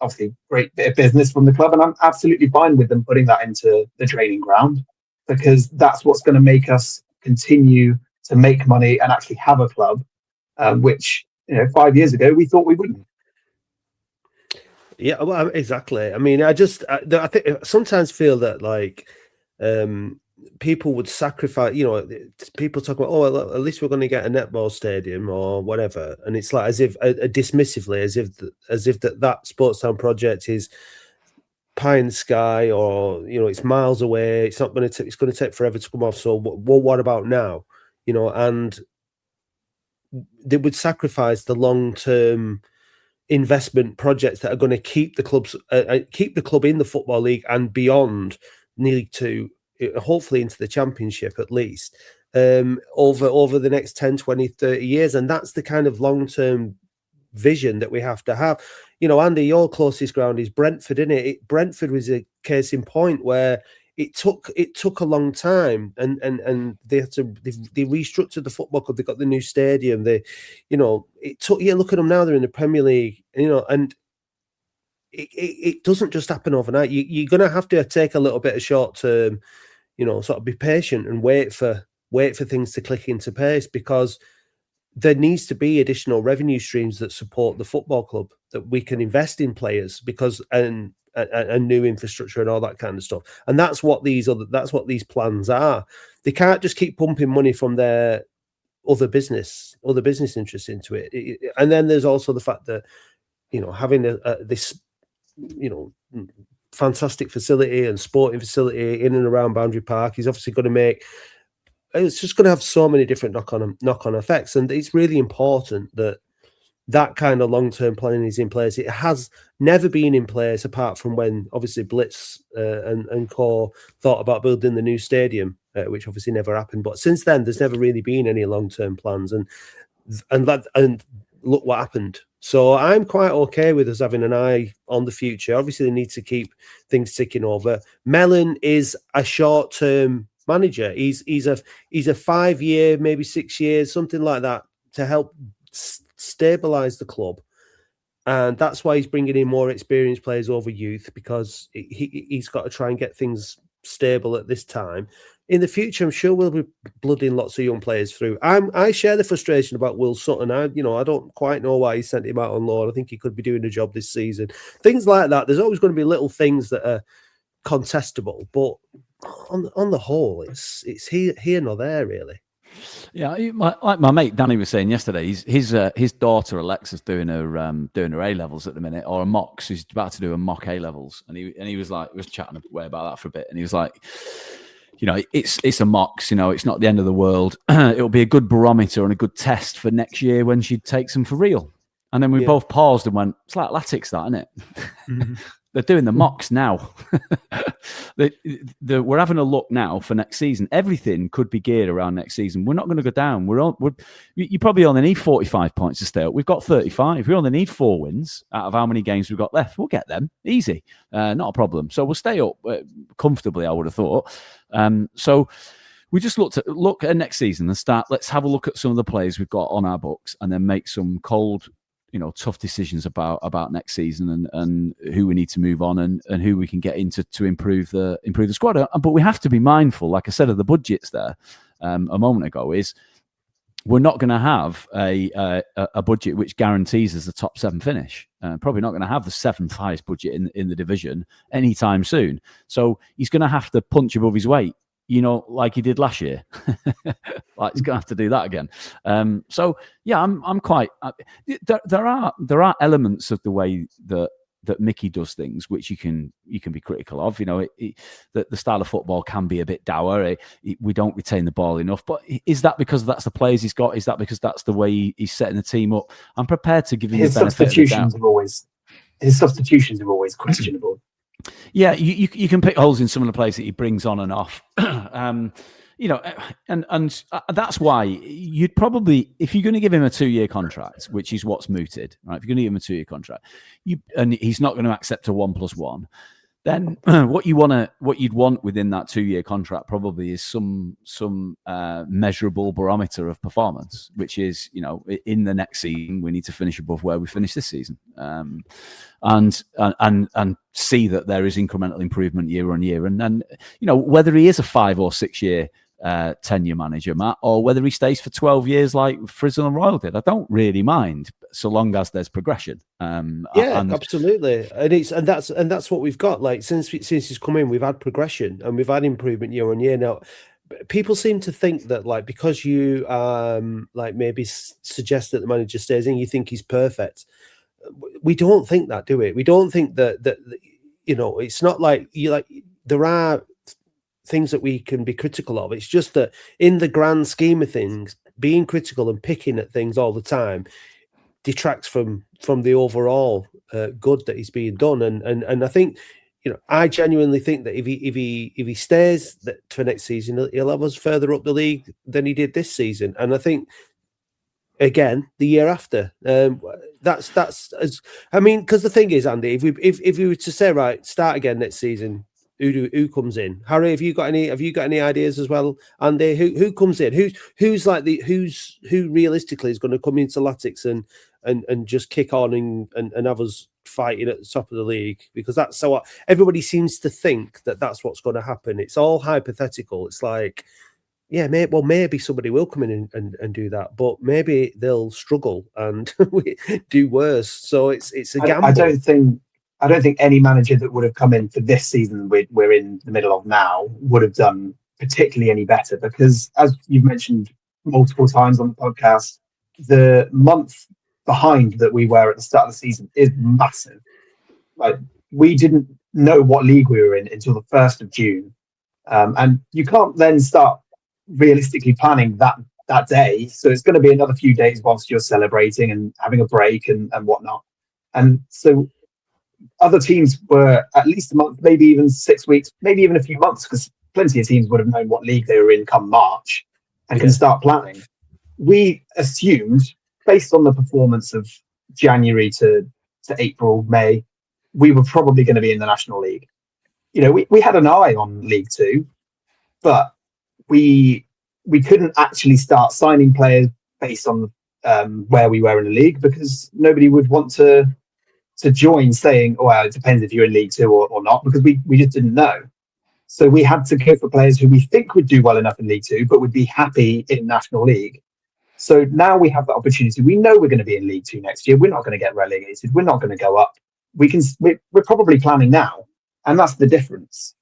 obviously great bit of business from the club, and I'm absolutely fine with them putting that into the training ground, because that's what's going to make us continue to make money and actually have a club, which 5 years ago we thought we wouldn't. Yeah, well, exactly. I mean, I think I sometimes feel that like people would sacrifice. People talk about, well, at least we're going to get a netball stadium or whatever, and it's like as if dismissively, as if that Sports Town project is pie in the sky, or it's miles away. It's not going to. It's going to take forever to come off. So, what about now? And they would sacrifice the long term investment projects that are going to keep the club in the Football League and beyond, nearly to hopefully into the Championship at least, over the next 10, 20, 30 years. And that's the kind of long-term vision that we have to have. Andy, your closest ground is Brentford, isn't it? Brentford was a case in point where it took a long time, and they restructured the football club. They got the new stadium. It took. Look at them now; they're in the Premier League. And it doesn't just happen overnight. You're going to have to take a little bit of short term, sort of be patient and wait for things to click into pace, because there needs to be additional revenue streams that support the football club, that we can invest in players, because and new infrastructure and all that kind of stuff. And that's what these plans are. They can't just keep pumping money from their other business interests into it. And then there's also the fact that having this fantastic facility and sporting facility in and around Boundary Park is obviously going to make. It's just going to have so many different knock-on effects, and it's really important that kind of long-term planning is in place. It has never been in place apart from when obviously Blitz and Co thought about building the new stadium, which obviously never happened. But since then, there's never really been any long-term plans, and look what happened. So I'm quite okay with us having an eye on the future. Obviously, they need to keep things ticking over. Mellon is a short-term manager. He's a 5 year, maybe 6 years, something like that, to help stabilize the club, and that's why he's bringing in more experienced players over youth, because he's got to try and get things stable at this time. In the future, I'm sure we'll be blooding lots of young players through. I share the frustration about Will Sutton. I don't quite know why he sent him out on loan. I think he could be doing a job this season. Things like that. There's always going to be little things that are contestable, but on the whole, it's here nor there, really. Yeah, like my mate Danny was saying yesterday, his daughter Alexa's doing her A levels at the minute, or a mock. She's about to do a mock A levels, and he was chatting away about that for a bit, and he was like, it's a mocks, it's not the end of the world. It'll be a good barometer and a good test for next year when she takes them for real. And then we both paused and went, it's like Latics, that, isn't it? Mm-hmm. They're doing the mocks now. We're having a look now for next season. Everything could be geared around next season. We're not going to go down. You probably only need 45 points to stay up. We've got 35. We only need 4 wins out of how many games we've got left. We'll get them easy, not a problem. So we'll stay up comfortably, I would have thought. So we just look at next season and start. Let's have a look at some of the players we've got on our books, and then make some cold, tough decisions about next season and who we need to move on and who we can get into to improve the squad. But we have to be mindful, like I said, of the budgets there a moment ago, is we're not going to have a budget which guarantees us the top 7 finish. Probably not going to have the 7th highest budget in the division anytime soon. So he's going to have to punch above his weight, like he did last year. Like he's going to have to do that again. So yeah, I'm quite. There are elements of the way that Mickey does things which you can be critical of. The style of football can be a bit dour. We don't retain the ball enough. But is that because that's the players he's got? Is that because that's the way he's setting the team up? I'm prepared to give him the benefit of the doubt. His substitutions are always questionable. Yeah, you can pick holes in some of the players that he brings on and off. And that's why you'd probably, if you're going to give him a 2-year contract, which is what's mooted, right? If you're going to give him a 2-year contract, and he's not going to accept a 1+1, then what you'd want within that 2-year contract probably is some measurable barometer of performance, which is, in the next season we need to finish above where we finished this season, and see that there is incremental improvement year on year, and then whether he is a 5 or 6 year tenure manager, Matt, or whether he stays for 12 years like Frizzle and Royal did, I don't really mind, so long as there's progression. Absolutely, and that's what we've got. Like since he's come in, we've had progression and we've had improvement year on year. Now, people seem to think that because you maybe suggest that the manager stays in, you think he's perfect. We don't think that, do we? We don't think that it's not like there are things that we can be critical of. It's just that in the grand scheme of things, being critical and picking at things all the time detracts from the overall good that is being done. And I think, I genuinely think that if he stays for next season, he'll have us further up the league than he did this season. And I think, again, the year after, that's as because the thing is, Andy, if we were to say, right, start again next season, who comes in? Harry, have you got any ideas as well, Andy? Who comes in? Who realistically is going to come into Latics and just kick on and have us fighting at the top of the league? Because that's so everybody seems to think that's what's going to happen. It's all hypothetical. It's like, yeah, maybe somebody will come in and do that, but maybe they'll struggle and do worse. So it's a gamble. I don't think any manager that would have come in for this season we're in the middle of now would have done particularly any better, because, as you've mentioned multiple times on the podcast, the month behind that we were at the start of the season is massive. Like, we didn't know what league we were in until the 1st of June. And you can't then start realistically planning that day. So it's going to be another few days whilst you're celebrating and having a break and whatnot. And so other teams were at least a month, maybe even 6 weeks, maybe even a few months, because plenty of teams would have known what league they were in come March and can start planning. We assumed, based on the performance of January to April, May, we were probably going to be in the National League. We had an eye on League Two, but we couldn't actually start signing players based on where we were in the league, because nobody would want to join saying, oh, well, it depends if you're in League Two or not, because we just didn't know. So we had to go for players who we think would do well enough in League Two, but would be happy in National League. So now we have the opportunity. We know we're going to be in League Two next year. We're not going to get relegated. We're not going to go up. We're probably planning now, and that's the difference.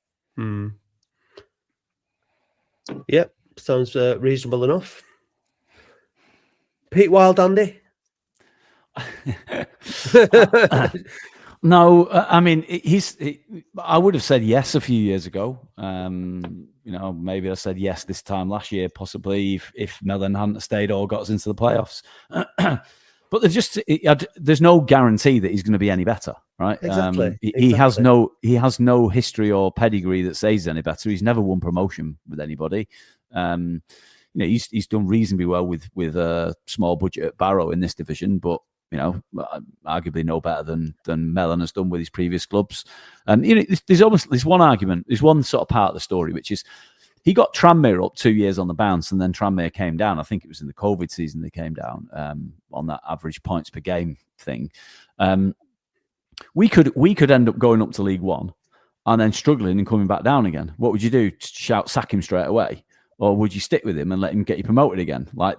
Yep, sounds reasonable enough. Pete Wild, Andy? No, I mean, I would have said yes a few years ago. Maybe I said yes this time last year, possibly if Mellon hadn't stayed or got us into the playoffs. But there's no guarantee that he's going to be any better, right? Exactly. He has no history or pedigree that says he's any better. He's never won promotion with anybody. He's done reasonably well with a small budget at Barrow in this division, but arguably no better than Mellon has done with his previous clubs. And there's one argument, there's one sort of part of the story, which is he got Tranmere up 2 years on the bounce, and then Tranmere came down. I think it was in the COVID season they came down on that average points per game thing. We could end up going up to League One and then struggling and coming back down again. What would you do? Sack him straight away? Or would you stick with him and let him get you promoted again? Like,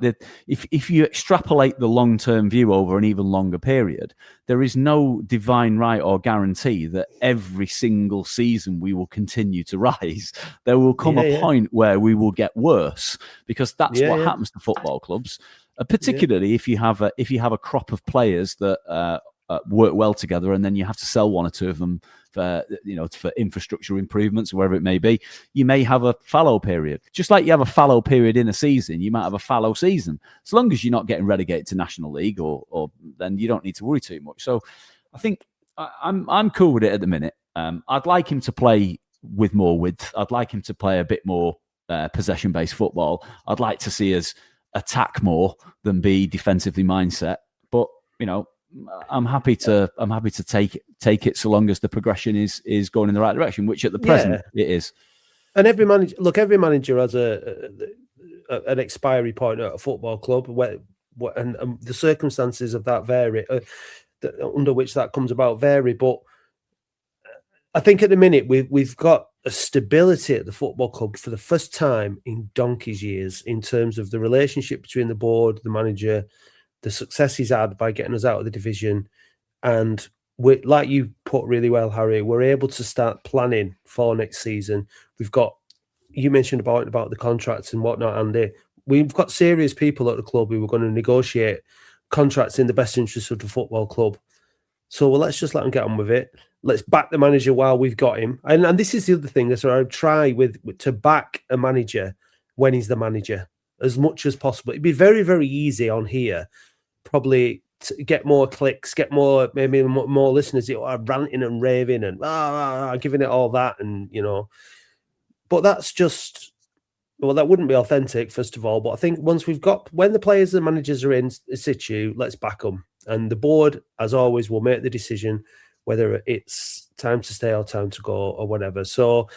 if you extrapolate the long-term view over an even longer period, there is no divine right or guarantee that every single season we will continue to rise. There will come a point where we will get worse, because that's what happens to football clubs. Particularly if you have a crop of players that work well together, and then you have to sell one or two of them for infrastructure improvements or wherever it may be. You may have a fallow period. Just like you have a fallow period in a season, you might have a fallow season. As long as you're not getting relegated to National League, or then you don't need to worry too much. So I think I'm cool with it at the minute. I'd like him to play with more width. I'd like him to play a bit more possession-based football. I'd like to see us attack more than be defensively mindset. But I'm happy to take it so long as the progression is going in the right direction, which at the present it is. And every manager has an expiry point at a football club, and the circumstances of that vary, under which that comes about vary. But I think at the minute we've got a stability at the football club for the first time in donkey's years, in terms of the relationship between the board, the manager, the success he's had by getting us out of the division. And we, like you put really well, Harry, we're able to start planning for next season. You mentioned about the contracts and whatnot, Andy. We've got serious people at the club who are going to negotiate contracts in the best interest of the football club. So let's just let them get on with it. Let's back the manager while we've got him. And this is the other thing. So I try to back a manager when he's the manager as much as possible. It'd be very, very easy on here, probably get more clicks, get more, maybe more listeners that are ranting and raving and giving it all that, and but that's just, well, that wouldn't be authentic, first of all. But I think when the players and managers are in situ, let's back them, and the board, as always, will make the decision whether it's time to stay or time to go or whatever. So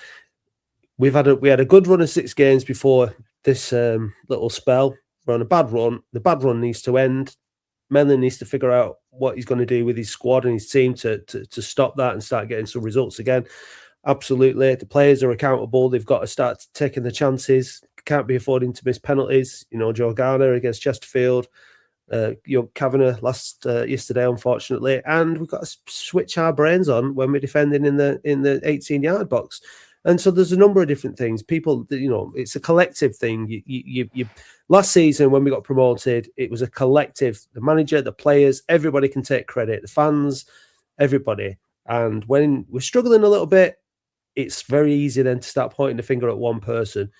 we had a good run of 6 games before this little spell. We're on a bad run. The bad run needs to end. Mellon needs to figure out what he's going to do with his squad and his team to stop that and start getting some results again. Absolutely. The players are accountable. They've got to start taking the chances. Can't be affording to miss penalties. Joe Garner against Chesterfield. Kavanagh yesterday, unfortunately. And we've got to switch our brains on when we're defending in the 18-yard box. And so there's a number of different things. People, it's a collective thing. You last season when we got promoted, it was a collective. The manager, the players, everybody can take credit. The fans, everybody. And when we're struggling a little bit, it's very easy then to start pointing the finger at one person.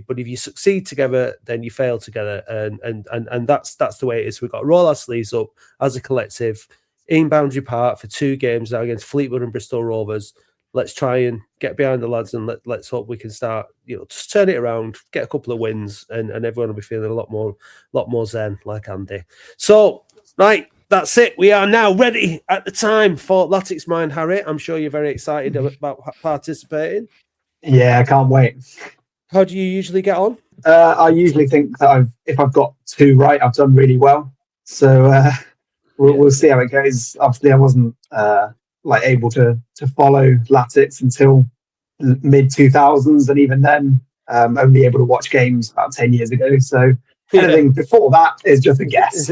But if you succeed together, then you fail together, and that's the way it is. We've got to roll our sleeves up as a collective in Boundary Park for 2 games now against Fleetwood and Bristol Rovers. Let's try and get behind the lads, and let's hope we can start, just turn it around, get a couple of wins, and everyone will be feeling a lot more zen, like Andy. So, right, that's it. We are now ready at the time for Latics Mind, Harry. I'm sure you're very excited about participating. Yeah, I can't wait. How do you usually get on? I usually think that if I've got 2 right, I've done really well. So we'll see how it goes. Obviously, I wasn't able to follow Latics until mid 2000s, and even then, only able to watch games about 10 years ago. So anything before that is just a guess.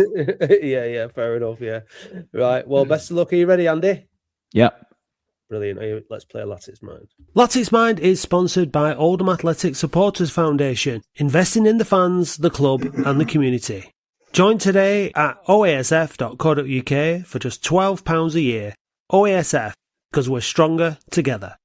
yeah, fair enough. Yeah, right. Well, best of luck. Are you ready, Andy? Yep. Brilliant. Let's play Latics Mind. Latics Mind is sponsored by Oldham Athletic Supporters Foundation, investing in the fans, the club and the community. Join today at oasf.co.uk for just £12 a year. OASF, because we're stronger together.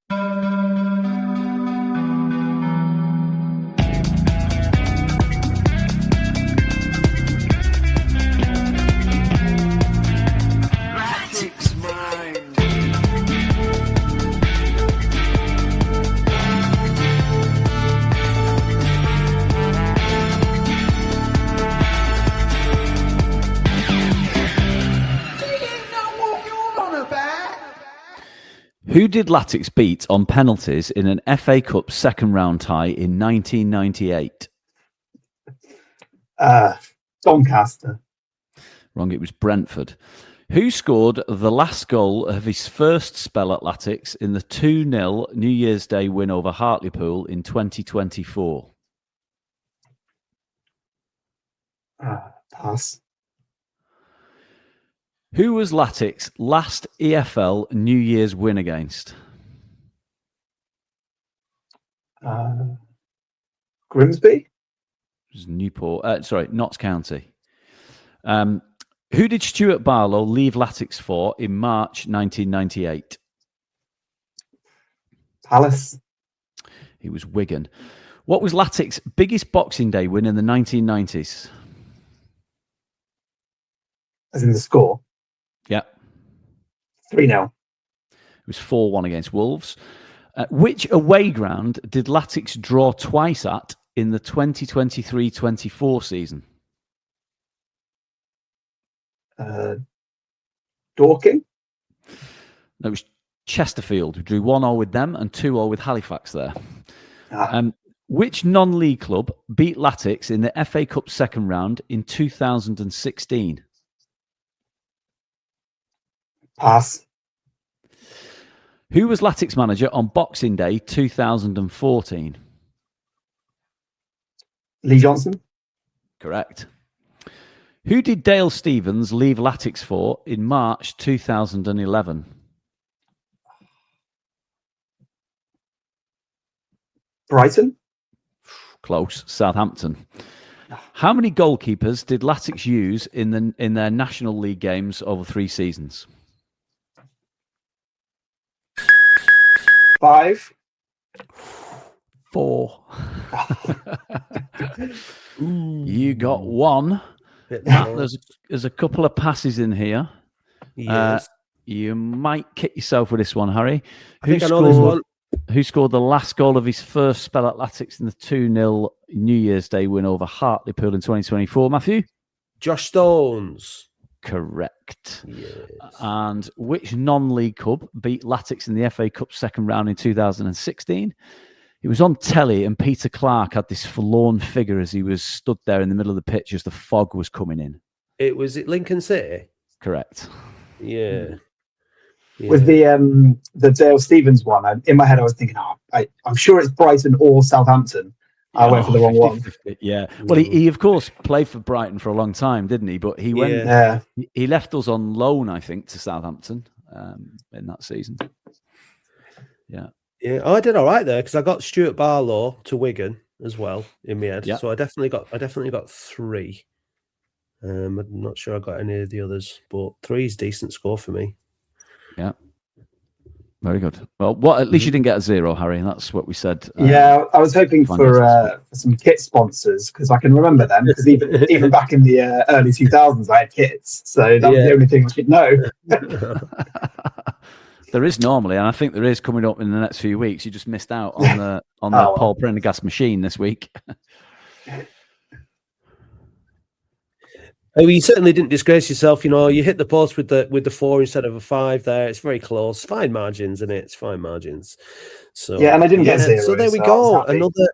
Who did Latics beat on penalties in an FA Cup second round tie in 1998? Doncaster. Wrong, it was Brentford. Who scored the last goal of his first spell at Latics in the 2-0 New Year's Day win over Hartlepool in 2024? Pass. Who was Latics' last EFL New Year's win against? Grimsby? It was Notts County. Who did Stuart Barlow leave Latics for in March 1998? Palace. He was Wigan. What was Latics' biggest Boxing Day win in the 1990s? As in the score? Yeah. 3-0. It was 4-1 against Wolves. Which away ground did Latics draw twice at in the 2023-24 season? Dorking? It was Chesterfield. We drew 1-0 with them and 2-0 with Halifax there. Which non-league club beat Latics in the FA Cup second round in 2016? Pass. Who was Latics manager on Boxing Day 2014? Lee Johnson. Correct. Who did Dale Stevens leave Latics for in March 2011? Brighton. Close. Southampton. How many goalkeepers did Latics use in their National League games over 3 seasons? 5. 4. You got 1. Matt, there's a couple of passes in here. Yes. You might kick yourself with this one, Harry. I think I know this one. Who scored the last goal of his first spell at Latics in the 2-0 New Year's Day win over Hartlepool in 2024, Matthew? Josh Stones. Correct. Yes. And which non-league club beat Latics in the FA Cup second round in 2016? It was on telly, and Peter Clark had this forlorn figure as he was stood there in the middle of the pitch as the fog was coming in. It was Lincoln City. Correct. Yeah. With the Dale Stevens one, in my head I was thinking, I'm sure it's Brighton or Southampton. I went for the wrong 50, one. 50, yeah. Well, he of course played for Brighton for a long time, didn't he? But he went. Yeah. He left us on loan, I think, to Southampton in that season. Yeah. Yeah. I did all right there because I got Stuart Barlow to Wigan as well in my head. Yeah. So I definitely got 3. I'm not sure I got any of the others, but 3 is decent score for me. Yeah. Very good. Well, at least you didn't get a 0, Harry. That's what we said. Yeah, I was hoping for some kit sponsors because I can remember them. Because even back in the early 2000s, I had kits, so that was the only thing I could know. There is normally, and I think there is coming up in the next few weeks. You just missed out on the Paul Prendergast machine this week. Oh, you certainly didn't disgrace yourself. You hit the post with the 4 instead of a 5 there. It's very close. Fine margins, isn't it? It's fine margins. So yeah, and I didn't get 0. So there we go. Another.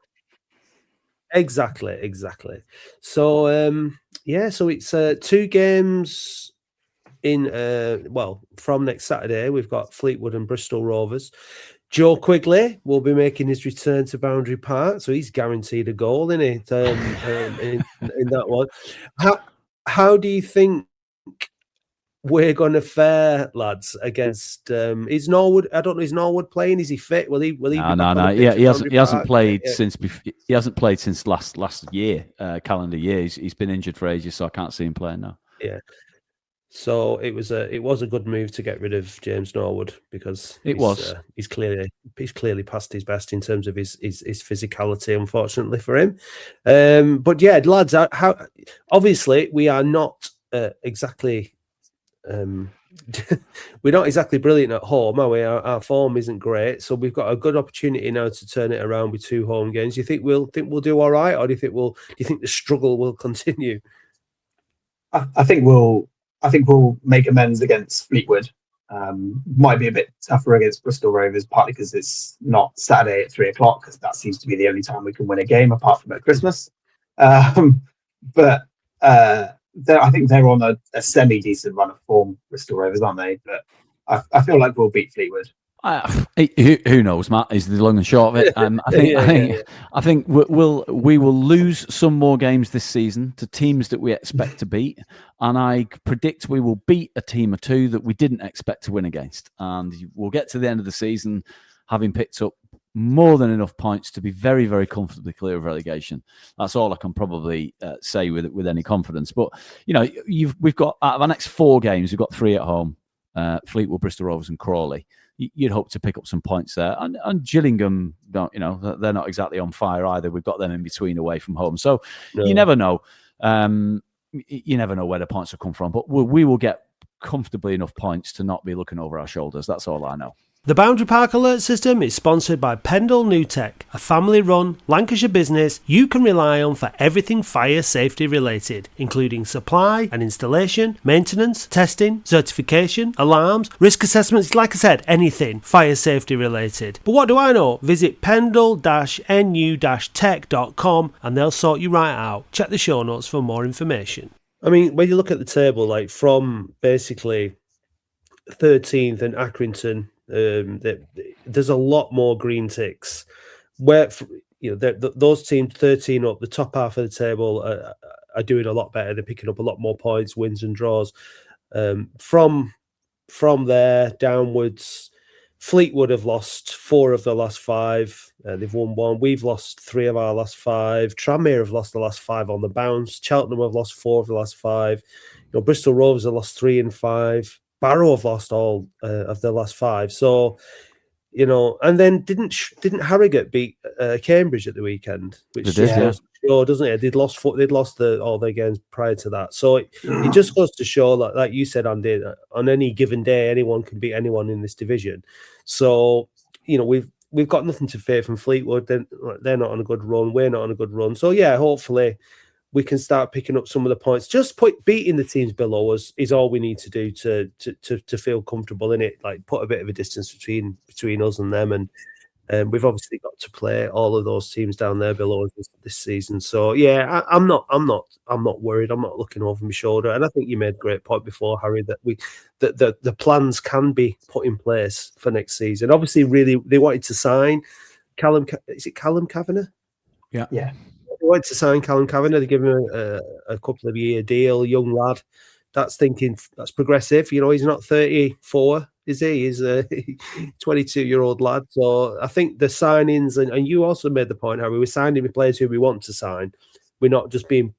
Exactly. So so it's 2 games in from next Saturday. We've got Fleetwood and Bristol Rovers. Joe Quigley will be making his return to Boundary Park, so he's guaranteed a goal, isn't it? In that one. How do you think we're going to fare, lads, against is Norwood? I don't know. Is Norwood playing? Is he fit? Will he? No. Yeah, he hasn't played since. He hasn't played since last year, calendar year. He's been injured for ages, so I can't see him playing now. Yeah. So it was a good move to get rid of James Norwood because he's clearly past his best in terms of his physicality, unfortunately for him. But yeah, lads, how obviously we are not exactly we're not exactly brilliant at home, are we? Our form isn't great, so we've got a good opportunity now to turn it around with 2 home games. Do you think we'll do all right, or do you think the struggle will continue? I think we'll make amends against Fleetwood. Might be a bit tougher against Bristol Rovers, partly because it's not Saturday at 3:00, because that seems to be the only time we can win a game apart from at Christmas. But I think they're on a semi-decent run of form, Bristol Rovers, aren't they? But I feel like we'll beat Fleetwood. Who knows, Matt, is the long and short of it. I think we will lose some more games this season to teams that we expect to beat, and I predict we will beat a team or 2 that we didn't expect to win against, and we'll get to the end of the season having picked up more than enough points to be very, very comfortably clear of relegation. That's all I can probably say with any confidence. But we've got, out of our next 4 games, we've got 3 at home: Fleetwood, Bristol Rovers, and Crawley. You'd hope to pick up some points there, and Gillingham, they're not exactly on fire either. We've got them in between away from home, so you never know. You never know where the points will come from, but we will get comfortably enough points to not be looking over our shoulders. That's all I know. The Boundary Park Alert System is sponsored by Pendle New Tech, a family-run Lancashire business you can rely on for everything fire safety related, including supply and installation, maintenance, testing, certification, alarms, risk assessments, like I said, anything fire safety related. But what do I know? Visit pendle-nu-tech.com and they'll sort you right out. Check the show notes for more information. I mean, when you look at the table, like from basically 13th and Accrington, there's a lot more green ticks. Where those teams 13 up the top half of the table are doing a lot better. They're picking up a lot more points, wins and draws. From there downwards, Fleetwood have lost 4 of the last 5. They've won 1. We've lost 3 of our last 5. Tranmere have lost the last 5 on the bounce. Cheltenham have lost 4 of the last 5. Bristol Rovers have lost 3 and 5. Barrow have lost all of their last 5. So, and then didn't Harrogate beat Cambridge at the weekend? Which show, doesn't it? They'd lost all their games prior to that, so it just goes to show, like you said, Andy, that on any given day, anyone can beat anyone in this division. So we've got nothing to fear from Fleetwood. They're not on a good run. We're not on a good run. So yeah, hopefully we can start picking up some of the points. Just beating the teams below us is all we need to do to feel comfortable in it. Like, put a bit of a distance between us and them, and we've obviously got to play all of those teams down there below us this season. So yeah, I'm not worried. I'm not looking over my shoulder. And I think you made a great point before, Harry, that the plans can be put in place for next season. Obviously, really, they wanted to sign Callum. Is it Callum Kavanagh? Yeah. They wanted to sign Callum Kavanagh. They give him a couple of year deal, young lad. That's progressive. He's not 34, is he? He's a 22-year-old lad. So I think the signings, and you also made the point, Harry, we're signing players who we want to sign. We're not just being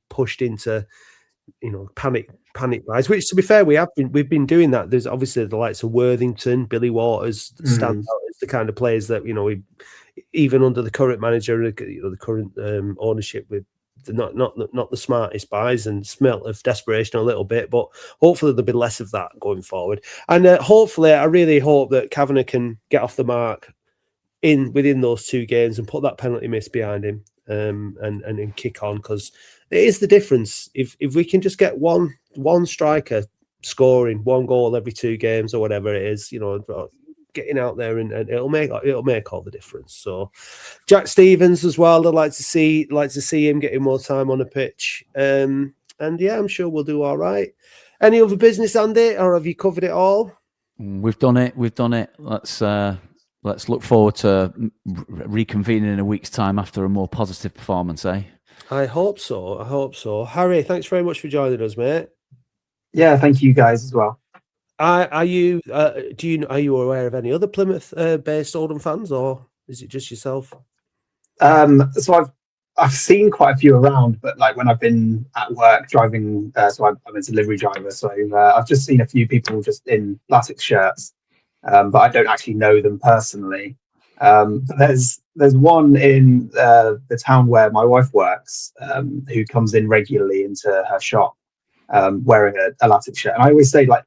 pushed into, panic buys, which, to be fair, we've been doing that. There's obviously the likes of Worthington, Billy Waters stand out as the kind of players that, we, even under the current manager, the current ownership, with not the smartest buys, and smelt of desperation a little bit, but hopefully there'll be less of that going forward. And hopefully, I really hope that Kavanagh can get off the mark within those 2 games and put that penalty miss behind him, and kick on, because it is the difference. If we can just get one striker scoring 1 goal every 2 games or whatever it is, getting out there, and it'll make all the difference. So Jack Stevens as well, I'd like to see him getting more time on the pitch. And yeah, I'm sure we'll do all right. Any other business, Andy, or have you covered it all? We've done it. Let's look forward to reconvening in a week's time after a more positive performance, eh? I hope so. Harry, thanks very much for joining us, mate. Yeah, thank you guys as well. Are you aware of any other Plymouth-based Oldham fans, or is it just yourself? So I've seen quite a few around, but like when I've been at work driving, so I'm a delivery driver, so I've just seen a few people just in Latics shirts, but I don't actually know them personally. But there's one in the town where my wife works, who comes in regularly into her shop, wearing a Latics shirt. And I always say, like,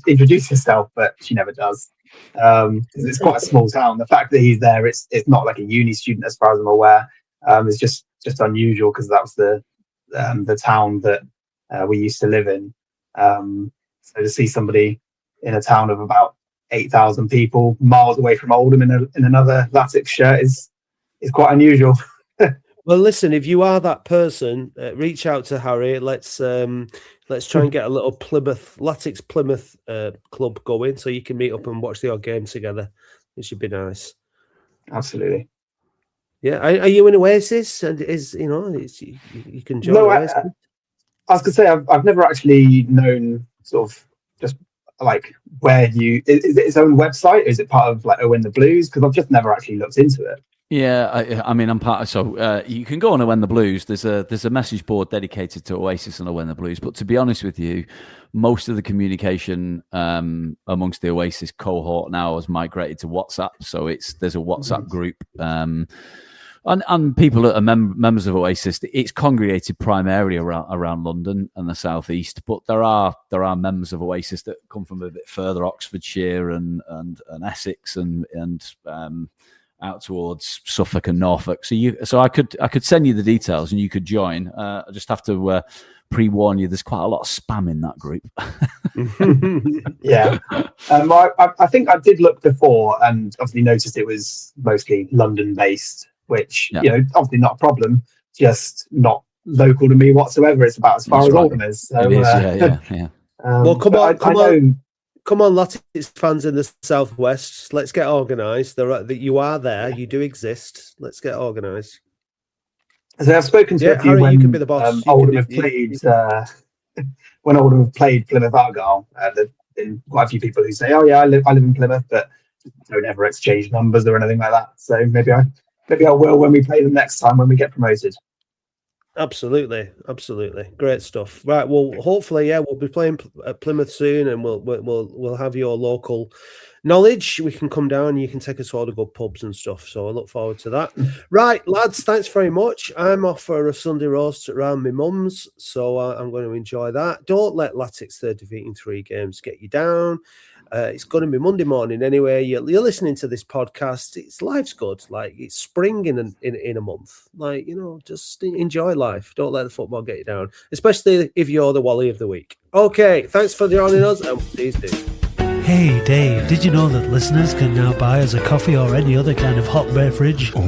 introduce yourself, but she never does, because it's quite a small town. The fact that he's there, it's not like a uni student as far as I'm aware. It's just unusual, because that was the town that we used to live in. So to see somebody in a town of about 8,000 people miles away from Oldham in another Latics shirt is quite unusual. Well, listen, if you are that person, reach out to Harry. Let's try and get a little Latics Plymouth club going, so you can meet up and watch the odd game together. It should be nice. Absolutely. Yeah, are you in Oasis? And you can join Oasis. I was gonna say I've never actually known sort of just like where is it its own website? Is it part of like Owen the Blues? Because I've just never actually looked into it. Yeah, I mean, I'm part of, so you can go on Owen the Blues. There's a message board dedicated to Oasis and Owen the Blues. But to be honest with you, most of the communication amongst the Oasis cohort now has migrated to WhatsApp. So there's a WhatsApp group, and people that are members of Oasis. It's congregated primarily around London and the southeast, but there are members of Oasis that come from a bit further, Oxfordshire and Essex and out towards Suffolk and Norfolk. So I could send you the details and you could join. I just have to pre-warn you, there's quite a lot of spam in that group. Yeah. I think I did look before and obviously noticed it was mostly London based, which, obviously not a problem, just not local to me whatsoever. It's about as far as Oldham is. So, it is, yeah. Well, come on, Latics fans in the southwest. Let's get organised. You are there. You do exist. Let's get organised. So I've spoken to a few Harry, when you can be the boss. Oldham have played. When Oldham have played Plymouth Argyle, there've been quite a few people who say, "Oh yeah, I live in Plymouth," but don't ever exchange numbers or anything like that. So maybe I will when we play them next time when we get promoted. Absolutely, great stuff. Right, well, hopefully, we'll be playing at Plymouth soon, and we'll have your local knowledge, we can come down and you can take us to all the good pubs and stuff. So I look forward to that. Right, lads, thanks very much. I'm off for a Sunday roast around my mum's, so I'm going to enjoy that. Don't let Latics third defeating 3 games get you down. It's going to be Monday morning anyway. You're listening to this podcast. Life's good. Like, it's spring in a month. Like, just enjoy life. Don't let the football get you down, especially if you're the Wally of the week. Okay, thanks for joining us, and please do. Hey Dave, did you know that listeners can now buy us a coffee or any other kind of hot beverage? Ooh.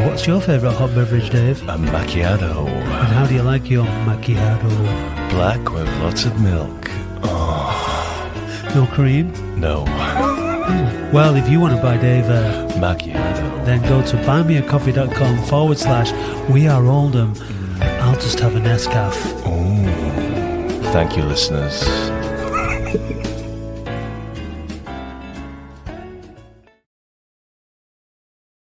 What's your favourite hot beverage, Dave? A macchiato. And how do you like your macchiato? Black with lots of milk. Oh. No cream? No. Well, if you want to buy Dave a macchiato, then go to buymeacoffee.com/We Are Oldham. I'll just have a Nescafe. Oh. Thank you, listeners.